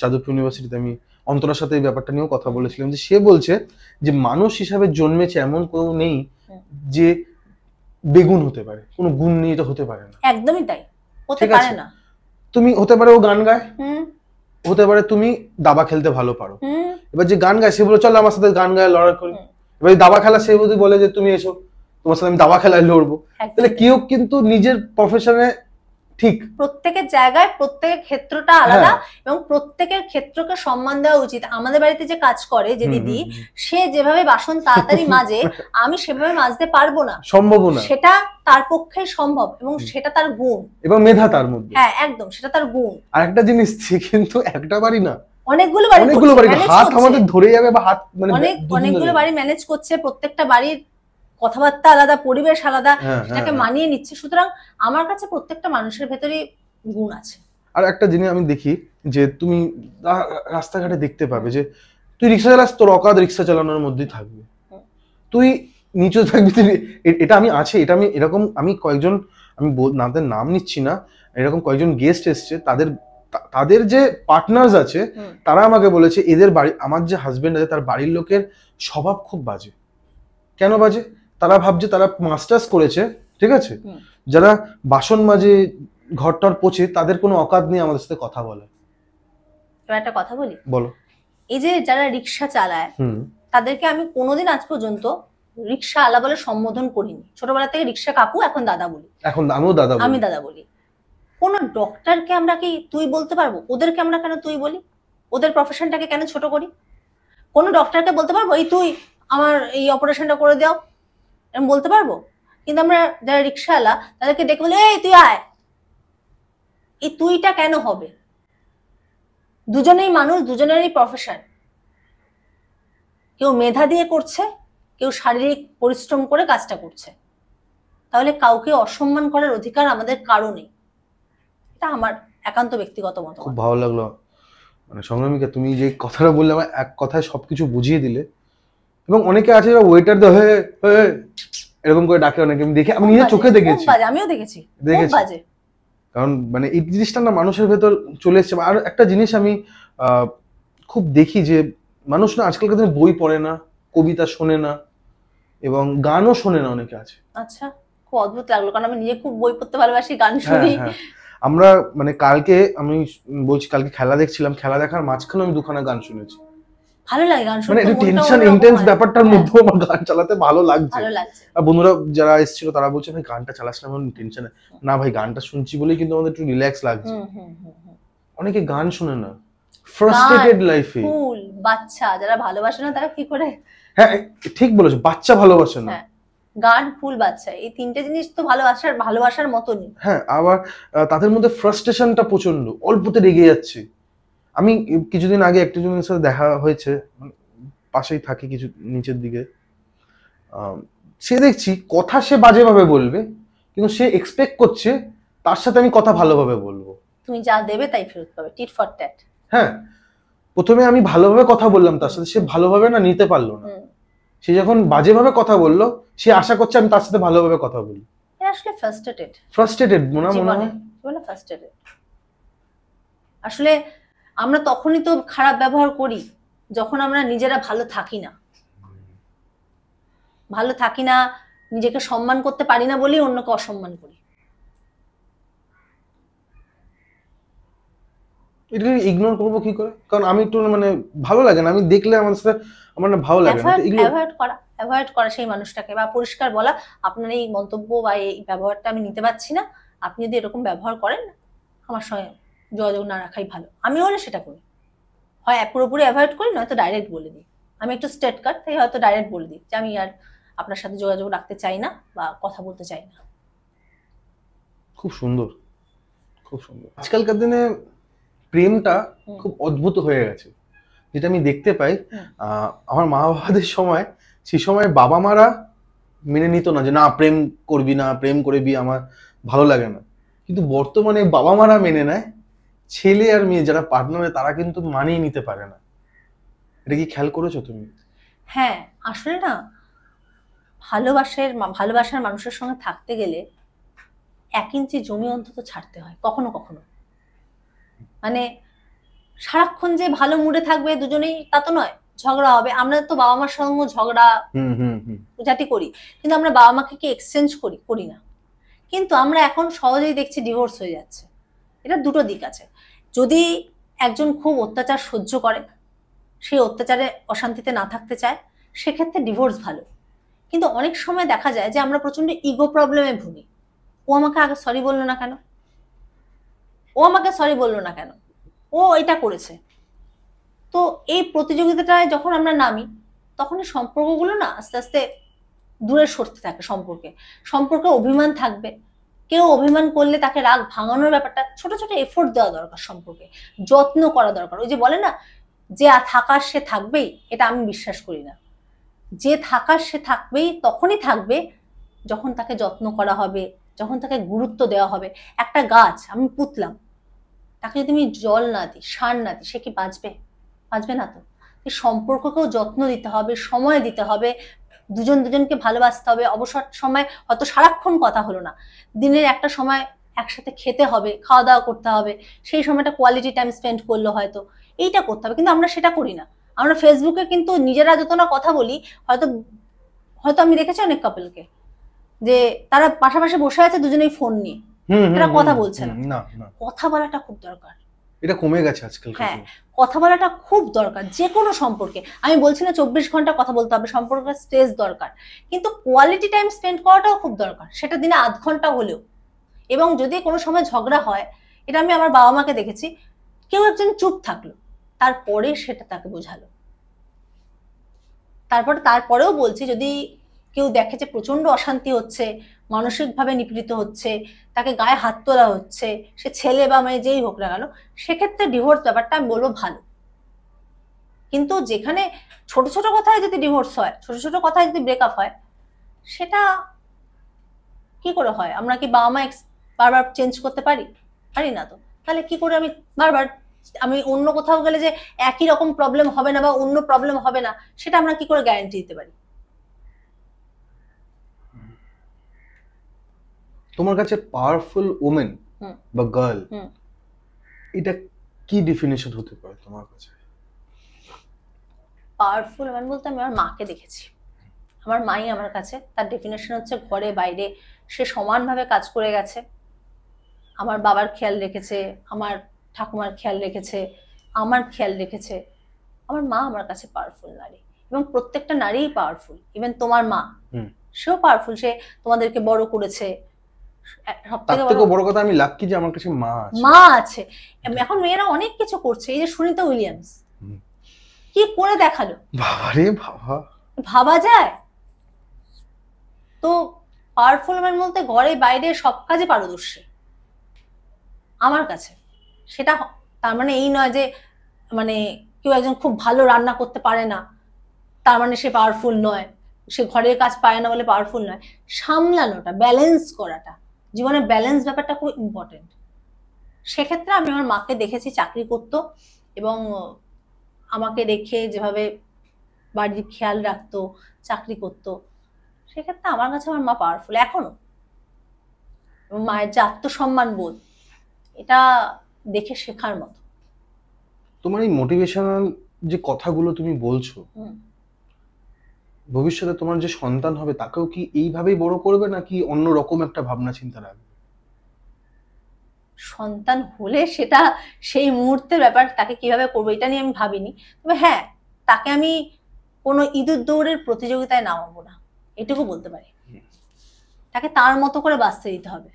যাদবপুর ইউনিভার্সিটিতে, আমি অন্তরার সাথে এই ব্যাপারটা নিয়েও কথা বলেছিলাম, যে সে বলছে যে মানুষ হিসাবে জন্মেছে এমন কেউ নেই যে বেগুন হতে পারে, কোনো গুণ নিয়ে তো হতে পারে না। একদমই তাই, হতে পারে না। তুমি হতে পারে ও গান গায়, হতে পারে তুমি দাবা খেলতে ভালো পারো, এবার যে গান গায় সে বলে চল আমার সাথে গান গায়ে লড়াই করি। এবার দাবা খেলা সে যদি বলে যে তুমি এসো তোমার সাথে আমি দাবা খেলায় লড়বো, তাহলে কেউ কিন্তু নিজের প্রফেশনে ঠিক প্রত্যেকের জায়গায় প্রত্যেকের ক্ষেত্রটা আলাদা, এবং প্রত্যেকের ক্ষেত্রকে সম্মান দেওয়া উচিত। আমাদের বাড়িতে যে কাজ করে যে দিদি, সে যেভাবে বাসন তাড়াতাড়ি মাজে, আমি সেভাবে মাজতে পারবো না, সম্ভব না, সেটা তার পক্ষে সম্ভব, এবং সেটা তার গুণ এবং মেধা তার মধ্যে। হ্যাঁ, একদম, সেটা তার গুণ। আর একটা জিনিস কিন্তু একটা বাড়ি না, অনেকগুলো বাড়ি হাত আমাদের ধরে যাবে, বা হাত মানে অনেকগুলো বাড়ি ম্যানেজ করছে, প্রত্যেকটা বাড়ির কথাবার্তা আলাদা, পরিবেশ আলাদা, সেটাকে মানিয়ে নিচ্ছে। সুতরাং আমার কাছে প্রত্যেকটা মানুষের ভেতরে গুণ আছে। আর একটা জিনিস আমি দেখি যে তুমি রাস্তাঘাটে দেখতে পাবে যে তুই রিক্সা চালাস, তোর অকাদ রিক্সা চালানোর মধ্যেই থাকবে, তুই নিচে থাকবি। এটা আমি আছে, এটা আমি এরকম, আমি কয়েকজন, আমি নামদের নাম নিচ্ছি না, এরকম কয়েকজন গেস্ট এসছে, তাদের যে পার্টনার্স আছে তারা আমাকে বলেছে এদের বাড়ি, আমার যে হাজবেন্ড আছে তার বাড়ির লোকের স্বভাব খুব বাজে। কেন বাজে? তারা ভাবছে তারা মাস্টার্স করেছে, ঠিক আছে, যারা বাসন মাজে, ঘরটার পোছে, তাদের কোনো অকাত নেই আমাদের সাথে কথা বলে। এবার একটা কথা বলি, বলো। এই যে যারা রিক্সা চালায়, তাদেরকে আমি কোনোদিন আজ পর্যন্ত রিক্সা আলা বলে সম্বোধন করিনি। ছোটবেলা থেকে রিক্সা কাকু, এখন দাদা বলি। এখন আমি দাদা বলি। কোন ডক্টরকে আমরা কি তুই বলতে পারবো? ওদেরকে আমরা কেন তুই বলি? ওদের প্রফেশনটাকে কেন ছোট করি? কোন ডক্টরকে বলতে পারবো এই তুই আমার এই অপারেশনটা করে দাও, আমি বলতে পারবো? কিন্তু আমরা যারা রিক্সাওয়ালা তাদেরকে ডেকে বলে এই তুই আয়। এই তুইটা কেন হবে? দুজনেই মানুষ, দুজনেরই প্রফেশন। কেউ মেধা দিয়ে করছে, কেউ শারীরিক পরিশ্রম করে কাজটা করছে। তাহলে কাউকে অসম্মান করার অধিকার আমাদের কারো নেই। এটা আমার একান্ত ব্যক্তিগত মতামত। খুব ভালো লাগলো মানে সংগ্রামিকা, তুমি যে কথাটা বললে আমার এক কথায় সবকিছু বুঝিয়ে দিলে। এবং অনেকে আছে ওয়েটার দে হয়ে এরকম করে ডাকে, অনেকে আমি দেখে, আমি নিজের চোখে দেখেছি, আমিও দেখেছি। কারণ মানে এই জিনিসটা না মানুষের ভেতর চলে এসছে। আর একটা জিনিস আমি খুব দেখি যে মানুষ না আজকালকার দিনে বই পড়ে না, কবিতা শোনে না, এবং গানও শোনে না অনেকে আছে। আচ্ছা, খুব অদ্ভুত লাগলো, কারণ আমি নিজে খুব বই পড়তে ভালোবাসি, গান শুনি। আমরা মানে কালকে আমি বলছি, কালকে খেলা দেখছিলাম, খেলা দেখার মাঝখানে আমি দুখানা গান শুনেছি। ভালো লাগে গান শুনতে, মানে টেনশন ইন্টেন্স ব্যাপারটার মধ্যেও আমার গান চালাতে ভালো লাগছে। আর বন্ধুরা যারা এসেছিল তারা বলছে ভাই গানটা চালাস না, আমার টেনশন না। ভাই গানটা শুনছি বলেই কিন্তু আমাদের একটু রিল্যাক্স লাগছে। অনেকে গান শুনে না, ফ্রাস্ট্রেটেড লাইফে। ফুল বাচ্চা যারা ভালোবাসে না তারা কি করে? হ্যাঁ ঠিক বলেছো, বাচ্চা ভালোবাসে না। গান, ফুল, বাচ্চা, এই তিনটে জিনিস তো ভালোবাসার মতনই। হ্যাঁ, আবার তাদের মধ্যে ফ্রাস্ট্রেশনটা প্রচন্ড, অল্পতে রেগে যাচ্ছে। আমি কিছুদিন আগে একটা জনের সাথে দেখা হয়েছে, মানে পাশেই থাকে কিছু নিচের দিকে। সে দেখছি কথা সে বাজেভাবে বলবে, কিন্তু সে এক্সপেক্ট করছে তার সাথে আমি কথা ভালোভাবে বলবো। তুমি যা দেবে তাই ফেরত পাবে, টিট ফর ট্যাট। হ্যাঁ, প্রথমে আমি ভালোভাবে কথা বললাম তার সাথে, সে ভালোভাবে না নিতে পারলো না। সে যখন বাজেভাবে কথা বললো, সে আশা করছে আমি তার সাথে ভালোভাবে কথা বলি। এটা আসলে ফ্রাস্ট্রেটেড মনে হয়। ফ্রাস্ট্রেটেড আসলে আমরা তখনই তো খারাপ ব্যবহার করি যখন আমরা নিজেরা ভালো থাকি না, নিজেকে সম্মান করতে পারি না বলেই অন্যকে অসম্মান করি। এটা ইগনোর করবো কি করে? কারণ আমি একটু মানে ভালো লাগে না, আমি দেখলে আমার সাথে আমার না ভালো লাগে না। অ্যাভয়েড করা সেই মানুষটাকে, বা পরিষ্কার বলা আপনার এই মন্তব্য বা এই ব্যবহারটা আমি নিতে পারছি না, আপনি যদি এরকম ব্যবহার করেন আমার সঙ্গে যোগাযোগ না রাখাই ভালো। আমি হলে সেটা করি, হয় পুরোপুরি অ্যাভয়েড করি, নয়তো ডাইরেক্ট বলে দিই। আমি একটু স্ট্রেট কাট, তাই হয়তো ডাইরেক্ট বলে দিই যে আমি আর আপনার সাথে যোগাযোগ রাখতে চাই না বা কথা বলতে চাই না। খুব সুন্দর। আজকালকার দিনে প্রেমটা খুব অদ্ভুত হয়ে গেছে, যেটা আমি দেখতে পাই। আমার মা বাবাদের সময়, সেই সময় বাবা মারা মেনে নিত না যে না প্রেম করবি না, প্রেম করবি আমার ভালো লাগে না। কিন্তু বর্তমানে বাবা মারা মেনে নেয়, ছেলে আর মেয়ে যারা পার্টনার তারা কিন্তু মানিয়ে নিতে পারে না। এটা কি খেয়াল করেছো তুমি? হ্যাঁ, আসলে না ভালোবাসার মানুষের সঙ্গে থাকতে গেলে 1 ইঞ্চি জমি অন্তত ছাড়তে হয় কখনো কখনো। মানে সারাক্ষণ যে ভালো মুডে থাকবে দুজনেই তা তো নয়, ঝগড়া হবে। আমরা তো বাবা মার সঙ্গে ঝগড়া ঝাঁটি করি, কিন্তু আমরা বাবা মাকে কি এক্সচেঞ্জ করি না। কিন্তু আমরা এখন সহজেই দেখছি ডিভোর্স হয়ে যাচ্ছে। এটা দুটো দিক আছে। যদি একজন খুব অত্যাচার সহ্য করে, সেই অত্যাচারে অশান্তিতে না থাকতে চায়, সেক্ষেত্রে ডিভোর্স ভালো। কিন্তু অনেক সময় দেখা যায় যে আমরা প্রচন্ড ইগো প্রবলেমে ভুগি। ও আমাকে আগে সরি বললো না কেন, ও এটা করেছে। তো এই প্রতিযোগিতাটায় যখন আমরা নামি, তখনই সম্পর্কগুলো না আস্তে আস্তে দূরে সরতে থাকে। সম্পর্কে অভিমান থাকবে। কেউ অভিমান করলে তাকে রাগ ভাঙানোর ব্যাপারটা, ছোট ছোট এফোর্ট দেওয়া দরকার, সম্পর্কে যত্ন করা দরকার। ওই যে বলে না, যে থাকার সে থাকবেই, এটা আমি বিশ্বাস করি না। যে থাকার সে থাকবেই, তখনই থাকবে যখন তাকে যত্ন করা হবে, যখন তাকে গুরুত্ব দেওয়া হবে। একটা গাছ আমি পুঁতলাম, তাকে যদি আমি জল না দিই, সার না দিই, সে কি বাঁচবে না তো। সম্পর্ককেও যত্ন দিতে হবে, সময় দিতে হবে, দুজনকে ভালোবাসতে হবে। অবসর সময় হয়তো সারাক্ষণ কথা হলো না, দিনের একটা সময় একসাথে খেতে হবে, খাওয়া দাওয়া করতে হবে, সেই সময়টা কোয়ালিটি টাইম স্পেন্ড করলো হয়তো, এইটা করতে হবে। কিন্তু আমরা সেটা করি না। আমরা ফেসবুকে কিন্তু নিজেরা যত না কথা বলি, হয়তো আমি দেখেছি অনেক কাপলকে যে তারা পাশাপাশি বসে আছে দুজনেই ফোন নিয়ে, তারা কথা বলছে না। কথা বলাটা খুব দরকার। এটা কমে গেছে আজকাল। হ্যাঁ, কথা বলাটা খুব দরকার যে কোনো সম্পর্কে। আমি বলছি না 24 ঘন্টা কথা বলতে হবে, সম্পর্কের স্ট্রেস দরকার, কিন্তু কোয়ালিটি টাইম স্পেন্ড করাটাও খুব দরকার, সেটা দিনে আধ ঘন্টা হলেও। এবং যদি কোনো সময় ঝগড়া হয়, এটা আমি আমার বাবা মাকে দেখেছি, কেউ একজন চুপ থাকলো, তারপরে সেটা তাকে বোঝালো। তারপরেও বলছি, যদি কেউ দেখে যে প্রচন্ড অশান্তি হচ্ছে, মানসিকভাবে নিপীড়িত হচ্ছে, তাকে গায়ে হাত তোলা হচ্ছে, সে ছেলে বা মেয়ে যেই হোক না কেন, সেক্ষেত্রে ডিভোর্স ব্যাপারটা আমি বলবো ভালো। কিন্তু যেখানে ছোট ছোট কথায় যদি ডিভোর্স হয়, ছোট ছোট কথায় যদি ব্রেকআপ হয়, সেটা কি করে হয়? আমরা কি বাবা মা বারবার চেঞ্জ করতে পারি না তো। তাহলে কি করে আমি অন্য কোথাও গেলে যে একই রকম প্রবলেম হবে না বা অন্য প্রবলেম হবে না, সেটা আমরা কি করে গ্যারান্টি দিতে পারি? তোমার কাছে পাওয়ারফুল ওমেন বা গার্ল, এটা কি ডেফিনেশন হতে পারে তোমার কাছে? পাওয়ারফুল ওমেন বলতে আমি আমার মাকে দেখেছি। আমার মাই আমার কাছে তার ডেফিনেশন হচ্ছে ঘরে বাইরে সে সমানভাবে কাজ করে গেছে। আমার বাবার খেয়াল রেখেছে, আমার ঠাকুমার খেয়াল রেখেছে, আমার খেয়াল রেখেছে। আমার মা আমার কাছে পাওয়ারফুল নারী, এবং প্রত্যেকটা নারীই পাওয়ারফুল। ইভেন তোমার মা, সেও পাওয়ারফুল। সে তোমাদেরকে বড় করেছে। সবথেকে বড় কথা, আমি লাকি যে আমার কাছে মা আছে। এখন মেয়েরা অনেক কিছু করছে। এই যে সুনিতা উইলিয়ামস কি করে দেখালো, বাবারে বাবা, ভাবা যায়? তো পাওয়ারফুল ম্যান বলতে ঘরে বাইরে সব কাজে পারদর্শী আমার কাছে। সেটা তার মানে এই নয় যে মানে কেউ একজন খুব ভালো রান্না করতে পারে না তার মানে সে পাওয়ারফুল নয়, সে ঘরের কাজ পারে না বলে পাওয়ারফুল নয়। সামলানোটা, ব্যালেন্স করাটা, জীবনে ব্যালেন্স ব্যাপারটা খুব ইম্পর্টেন্ট। সেক্ষেত্রে আমি আমার মাকে দেখেছি চাকরি করতো এবং আমাকে রেখে যেভাবে বাড়ির খেয়াল রাখতো, চাকরি করতো, সেক্ষেত্রে আমার কাছে আমার মা পাওয়ারফুল এখনো। এবং মায়ের যে আত্মসম্মান বোধ, এটা দেখে শেখার মতো। তোমার এই মোটিভেশনাল যে কথাগুলো তুমি বলছো, ভবিষ্যতে তোমার যে সন্তান হবে তাকেও কি এইভাবেই বড় করবে নাকি অন্য রকম একটা ভাবনা চিন্তা রাখবে? সন্তান হলে সেটা সেই মুহূর্তের ব্যাপার, তাকে কিভাবে করবো এটা নিয়ে আমি ভাবিনি। তবে হ্যাঁ, তাকে আমি কোনো ইঁদুর দৌড়ের প্রতিযোগিতায় নামাবো না, এটুকু বলতে পারি। তাকে তার মতো করে বাঁচতে দিতে হবে।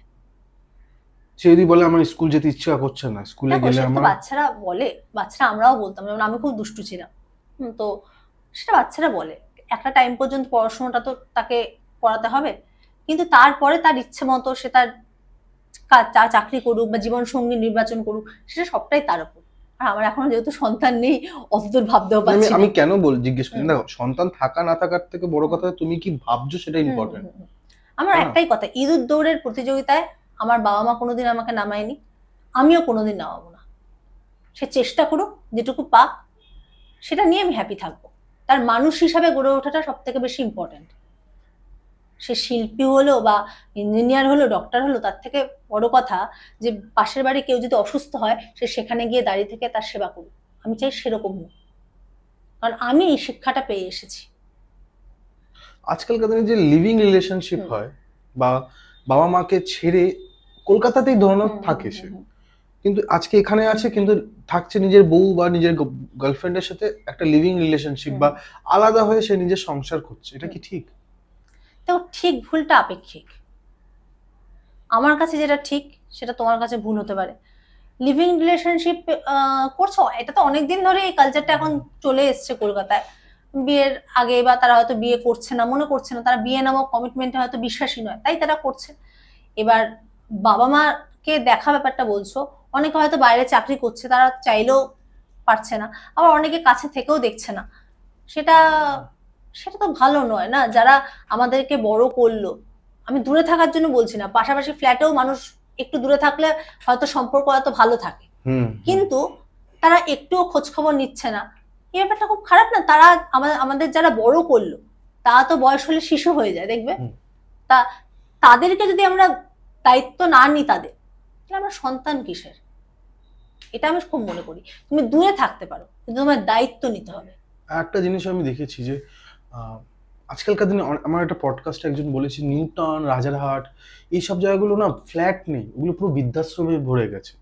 সে যদি বলে আমার স্কুল যেতে ইচ্ছা করছে না, স্কুলে গেলে আমার, বাচ্চারা বলে, বাচ্চারা আমরাও বলতাম, যেমন আমি খুব দুষ্টু ছিলাম, তো সেটা বাচ্চারা বলে। একটা টাইম পর্যন্ত পড়াশোনাটা তো তাকে করাতে হবে, কিন্তু তারপরে তার ইচ্ছে মতো সে তার চাকরি করুক বা জীবন সঙ্গী নির্বাচন করুক, সেটা সবটাই তার উপর। আর আমার এখনো যেহেতু সন্তান নেই, অতদূর ভাবতেও পারছি না। আমি কেন জিজ্ঞেস করি, দেখো সন্তান থাকা না থাকার থেকে বড় কথা তুমি কি ভাবছো সেটা ইম্পর্টেন্ট। আমার একটাই কথা, ইঁদুর দৌড়ের প্রতিযোগিতায় আমার বাবা মা কোনোদিন আমাকে নামায়নি, আমিও কোনোদিন নামাবো না। সে চেষ্টা করুক, যেটুকু পাক সেটা নিয়ে আমি হ্যাপি থাকবো। তার মানুষ হিসাবে গড়ে ওঠাটা সব থেকে বেশি ইম্পর্টেন্ট। সে শিল্পী হলো বা ইঞ্জিনিয়ার হলো, ডক্টর হলো, তার থেকে বড় কথা যে পাশের বাড়ি কেউ যদি অসুস্থ হয় সে সেখানে গিয়ে দাঁড়িয়ে থেকে তার সেবা করুক। আমি চাই সেরকম হোক, কারণ আমি এই শিক্ষাটা পেয়ে এসেছি। আজকালকার দিনে যে লিভিং রিলেশনশিপ হয় বা বাবা মাকে ছেড়ে কলকাতাতেই ধরনের থাকে সে, কিন্তু আজকে এখানে আছে কিন্তু থাকছে নিজের বউ বা নিজের গার্লফ্রেন্ডের সাথে একটা লিভিং রিলেশনশিপ বা আলাদা হয়ে সে নিজের সংসার করছে, এটা কি ঠিক? তো ঠিক ভুলটা আপেক্ষিক। আমার কাছে যেটা ঠিক সেটা তোমার কাছে ভুল হতে পারে। লিভিং রিলেশনশিপ করছো, এটা তো অনেকদিন ধরে এই কালচারটা এখন চলে এসছে কলকাতায়। বিয়ের আগে বা তারা হয়তো বিয়ে করছে না, মনে করছে না, তারা বিয়ে নামক কমিটমেন্টে হয়তো বিশ্বাসী নয়, তাই তারা করছে। এবার বাবা মাকে দেখা ব্যাপারটা বলছো, অনেকে হয়তো বাইরে চাকরি করছে, তারা চাইলেও পারছে না, আবার অনেকে কাছে থেকেও দেখছে না। সেটা সেটা তো ভালো নয় না। যারা আমাদেরকে বড় করলো, আমি দূরে থাকার জন্য বলছি না, পাশাপাশি ফ্ল্যাটেও মানুষ একটু দূরে থাকলে হয়তো সম্পর্ক হয়তো ভালো থাকে, কিন্তু তারা একটুও খোঁজ খবর নিচ্ছে না, এই ব্যাপারটা খুব খারাপ না? তারা আমাদের যারা বড় করলো, তা তো বয়স হলে শিশু হয়ে যায়, দেখবে। তা তাদেরকে যদি আমরা দায়িত্ব না নিই তাদের, তাহলে আমরা সন্তান কিসের? এটা আমি খুব মনে করি। তুমি দূরে থাকতে পারো, কিন্তু তোমার দায়িত্ব নিতে হবে। একটা জিনিস আমি দেখেছি যে আজকালকার দিনে আমার একটা পডকাস্টে একজন বলেছে নিউটাউন, রাজারহাট এইসব জায়গাগুলো না ফ্ল্যাট নেই, ওগুলো পুরো বৃদ্ধাশ্রমে ভরে গেছে।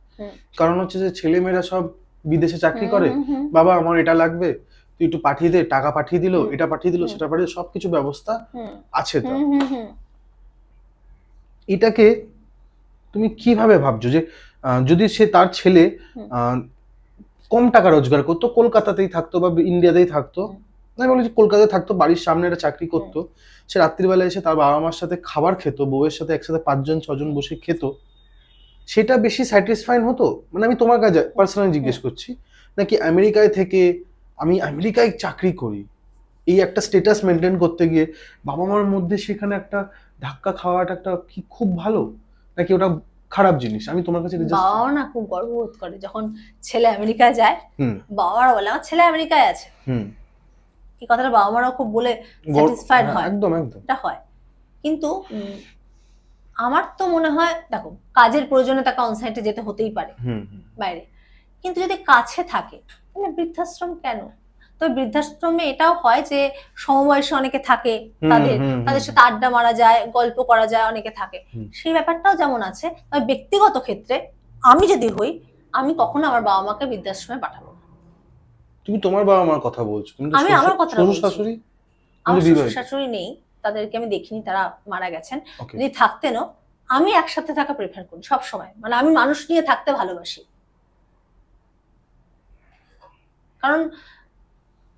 কারণ হচ্ছে যে ছেলেমেয়েরা সব বিদেশে চাকরি করে, বাবা আমার এটা লাগবে, তুই একটু পাঠিয়ে দে, টাকা পাঠিয়ে দিল, এটা পাঠিয়ে দিল, সেটা পাঠিয়ে, সবকিছু ব্যবস্থা আছে। তো এটাকে তুমি কিভাবে ভাবছো যে যদি সে তার ছেলে কম টাকা রোজগার করতো, কলকাতাতেই থাকতো বা ইন্ডিয়াতেই থাকতো, আমি বলি যে কলকাতায় থাকতো, বাড়ির সামনে একটা চাকরি করতো, সে রাত্রিবেলা এসে তার বাবা মার সাথে খাবার খেত, বউয়ের সাথে একসাথে 5-6 জন বসে খেত, সেটা বেশি স্যাটিসফাইং হতো? মানে আমি তোমার কাছে পার্সোনালি জিজ্ঞেস করছি, নাকি আমেরিকায় থেকে আমি আমেরিকায় চাকরি করি এই একটা স্ট্যাটাস মেনটেন করতে গিয়ে বাবা মার মধ্যে সেখানে একটা ধাক্কা খাওয়াটা একটা কি খুব ভালো, নাকি ওটা খারাপ জিনিস? আমি তোমার কাছে বাবা না খুব গর্ববোধ করে যখন ছেলে আমেরিকায় যায়, বাবা মারা বলে আমার ছেলে আমেরিকায় আছে, এই কথাটা বাবা মারাও খুব বলে স্যাটিসফাইড হয়। একদম একদম এটা হয়। কিন্তু আমার তো মনে হয়, দেখো কাজের প্রয়োজনে তাকে অনসাইটে যেতে হতেই পারে বাইরে, কিন্তু যদি কাছে থাকে তাহলে বৃদ্ধাশ্রম কেন? তো বৃদ্ধাশ্রমে এটাও হয় যে সমবয়সী অনেকে থাকে, তাদের সাথে আড্ডা মারা যায়, গল্প করা যায়, অনেকে থাকে, সেই ব্যাপারটাও যেমন আছে। তবে ব্যক্তিগত ক্ষেত্রে আমি যদি হই, আমি কখনো আমার বাবা মাকে বৃদ্ধাশ্রমে পাঠাবো না। তুমি তোমার বাবা মার কথা বলছো? আমি আমার কথা বলছি। শাশুড়ি? আমার শ্বশুর শাশুড়ি নেই, তাদেরকে আমি দেখিনি, তারা মারা গেছেন। যদি থাকতেনও আমি একসাথে থাকা প্রেফার করি সব সময়। মানে আমি মানুষ নিয়ে থাকতে ভালোবাসি, কারণ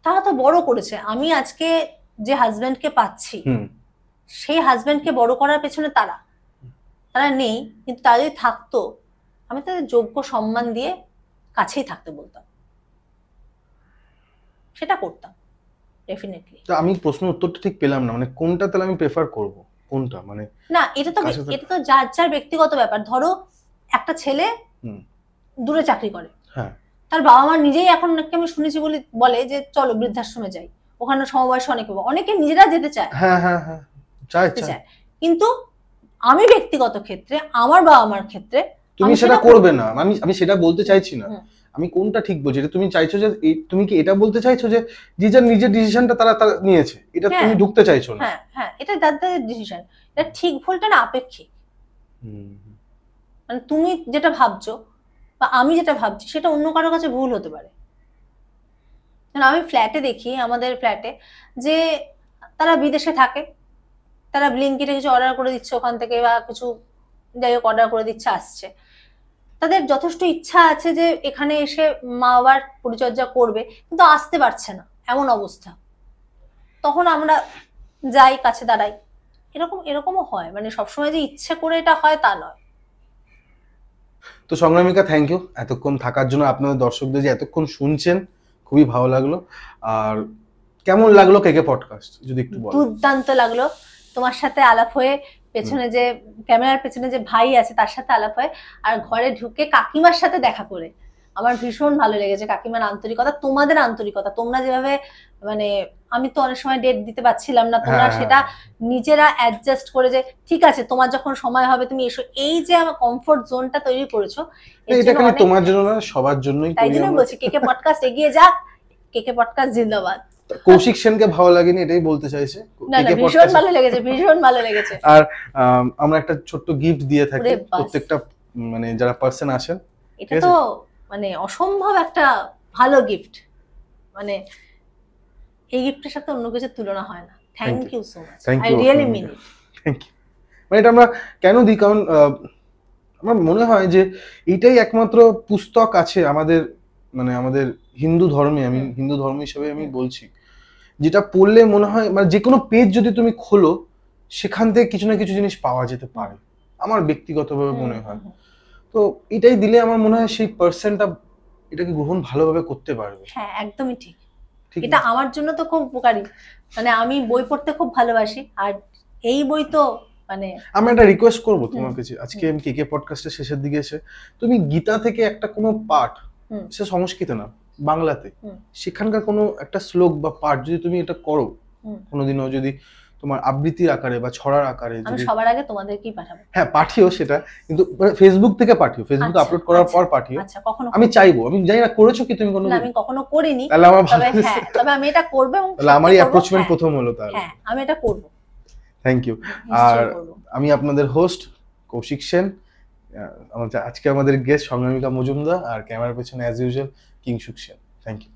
তারা তো বড় করেছে। আমি আজকে যে হাজবেন্ডকে পাচ্ছি, সেই হাজবেন্ডকে বড় করার পেছনে তারা নেই, কিন্তু তারা যদি থাকতো আমি তাদের যোগ্য সম্মান দিয়ে কাছেই থাকতে বলতাম। সেটা করতাম ডেফিনেটলি। তো আমি প্রশ্ন উত্তরটা ঠিক পেলাম না, মানে কোনটা তাহলে আমি প্রেফার করব, কোনটা মানে? না, এটা তো যার যার ব্যক্তিগত ব্যাপার। ধরো একটা ছেলে দূরে চাকরি করে, হ্যাঁ, তার বাবা মা নিজেই এখন নাকি আমি শুনেছি বলে যে চলো বৃদ্ধাশ্রমে যাই, ওখানে সমবয়সী অনেকে নিজেরা যেতে চায়, হ্যাঁ হ্যাঁ হ্যাঁ, চায়। কিন্তু আমি ব্যক্তিগত ক্ষেত্রে, আমার বাবা মার ক্ষেত্রে তুমি সেটা করবে না। আমি সেটা বলতে চাইছি না। আমি কোনটা ঠিক বলছি, এটা তুমি চাইছো যে তুমি কি এটা বলতে চাইছো যে যে যার নিজের ডিসিশনটা তারা নিয়েছে, এটা তুমি ঢুকতে চাইছো না? হ্যাঁ হ্যাঁ, এটা তাদের ডিসিশন, এটা ঠিক ভুলটা না আপেক্ষিক। মানে তুমি যেটা ভাবছো বা আমি যেটা ভাবছি সেটা অন্য কারোর কাছে ভুল হতে পারে। আমি ফ্ল্যাটে দেখি, আমাদের ফ্ল্যাটে, যে তারা বিদেশে থাকে, তারা ব্লিঙ্কিটে কিছু অর্ডার করে দিচ্ছে ওখান থেকে, বা কিছু যাই হোক অর্ডার করে দিচ্ছে, আসছে। তাদের যথেষ্ট ইচ্ছা আছে যে এখানে এসে মা বাবার পরিচর্যা করবে, কিন্তু আসতে পারছে না, এমন অবস্থা। তখন আমরা যাই, কাছে দাঁড়াই। এরকমও হয়, মানে সবসময় যে ইচ্ছে করে এটা হয় তা নয়। তো সংগ্রামিকা, থ্যাংক ইউ এতক্ষণ থাকার জন্য। আপনাদের দর্শকদের যে এতক্ষণ শুনছেন, খুবই ভালো লাগলো। আর কেমন লাগলো কেকে পডকাস্ট যদি একটু বলো? দুর্দান্ত লাগলো তোমার সাথে আলাপ হয়ে, পেছনে যে ক্যামেরার পেছনে যে ভাই আছে তার সাথে আলাপ হয়ে, আর ঘরে ঢুকে কাকিমার সাথে দেখা করে আমার ভীষণ ভালো লেগেছে। কাকিমার আন্তরিকতা, তোমাদের আন্তরিকতা, তোমরা যেভাবে, মানে আমি তো অনেক সময় ডেট দিতে পারছিলাম না, তোমরা সেটা নিজেরা অ্যাডজাস্ট করে যে ঠিক আছে তোমার যখন সময় হবে তুমি এসো, এই যে আমার কমফোর্ট জোনটা তৈরি করেছো, এটা খালি তোমার জন্য না, সবার জন্যই। তাই জন্য বলছি কেকে পডকাস্ট এগিয়ে যাক, কেকে পডকাস্ট জিন্দাবাদ। কৌশিক সেনকে ভালো লাগেনি এটাই বলতে চাইছে? না না, ভীষণ ভালো লেগেছে, ভীষণ ভালো লেগেছে। আর আমরা একটা ছোট্ট গিফট দিয়ে থাকি প্রত্যেকটা মানে যারা পার্সন আসেন। এটা তো মানে অসম্ভব একটা ভালো গিফট, মানে এই গিফটের সাথে অন্য কিছু তুলনা হয় না। Thank you so much, I really mean it. Thank you. মানে এটা আমরা কেন দিই, কারণ আমার মনে হয় যে এটাই একমাত্র পুস্তক আছে আমাদের, মানে আমাদের হিন্দু ধর্মে, আমি হিন্দু ধর্ম হিসেবে আমি বলছি, যেটা পড়লে মনে হয় মানে যে কোনো পেজ যদি তুমি খোলো সেখান থেকে কিছু না কিছু জিনিস পাওয়া যেতে পারে, আমার ব্যক্তিগতভাবে মনে হয়। তো এটাই দিলে আমার মনে হয় সেই পার্সনটা এটাকে গ্রহণ ভালোভাবে করতে পারবে। হ্যাঁ, একদমই ঠিক। এটা আমার জন্য তো খুব উপকারী, মানে আমি বই পড়তে খুব ভালোবাসি, আর এই বই তো মানে। আমি একটা রিকোয়েস্ট করবো তোমার কাছে, আজকে আমি কেকে পডকাস্টের শেষের দিকে এসে তুমি গীতা থেকে একটা কোনো পাঠ, সে সংস্কৃত না বাংলাতে, সেখানকার কোনো একটা শ্লোক বা পাঠ যদি তুমি এটা করো কোনোদিনও, যদি তোমার আবৃত্তির আকারে বা ছড়ার আকারে, আমি সবার আগে তোমাদেরকেই পাঠাবো। হ্যাঁ পাঠিও, সেটা কিন্তু ফেসবুক থেকে পাঠিও, ফেসবুকে আপলোড করার পর পাঠিও। আমি চাইবো, আমি জানি না করেছো কি তুমি কোনো? আমি কখনো করিনি, তাহলে আমার ভালো, তবে আমি এটা করব, এবং তাহলে আমারই অ্যাপ্রোচমেন্ট প্রথম হলো। তাহলে হ্যাঁ, আমি এটা করব। Thank you. আর আমি আপনাদের হোস্ট কৌশিক সেন, আজকে আমাদের গেস্ট সংগ্রামিকা মজুমদার, আর ক্যামেরার পেছনে as usual Kinshuk Sen. Thank you.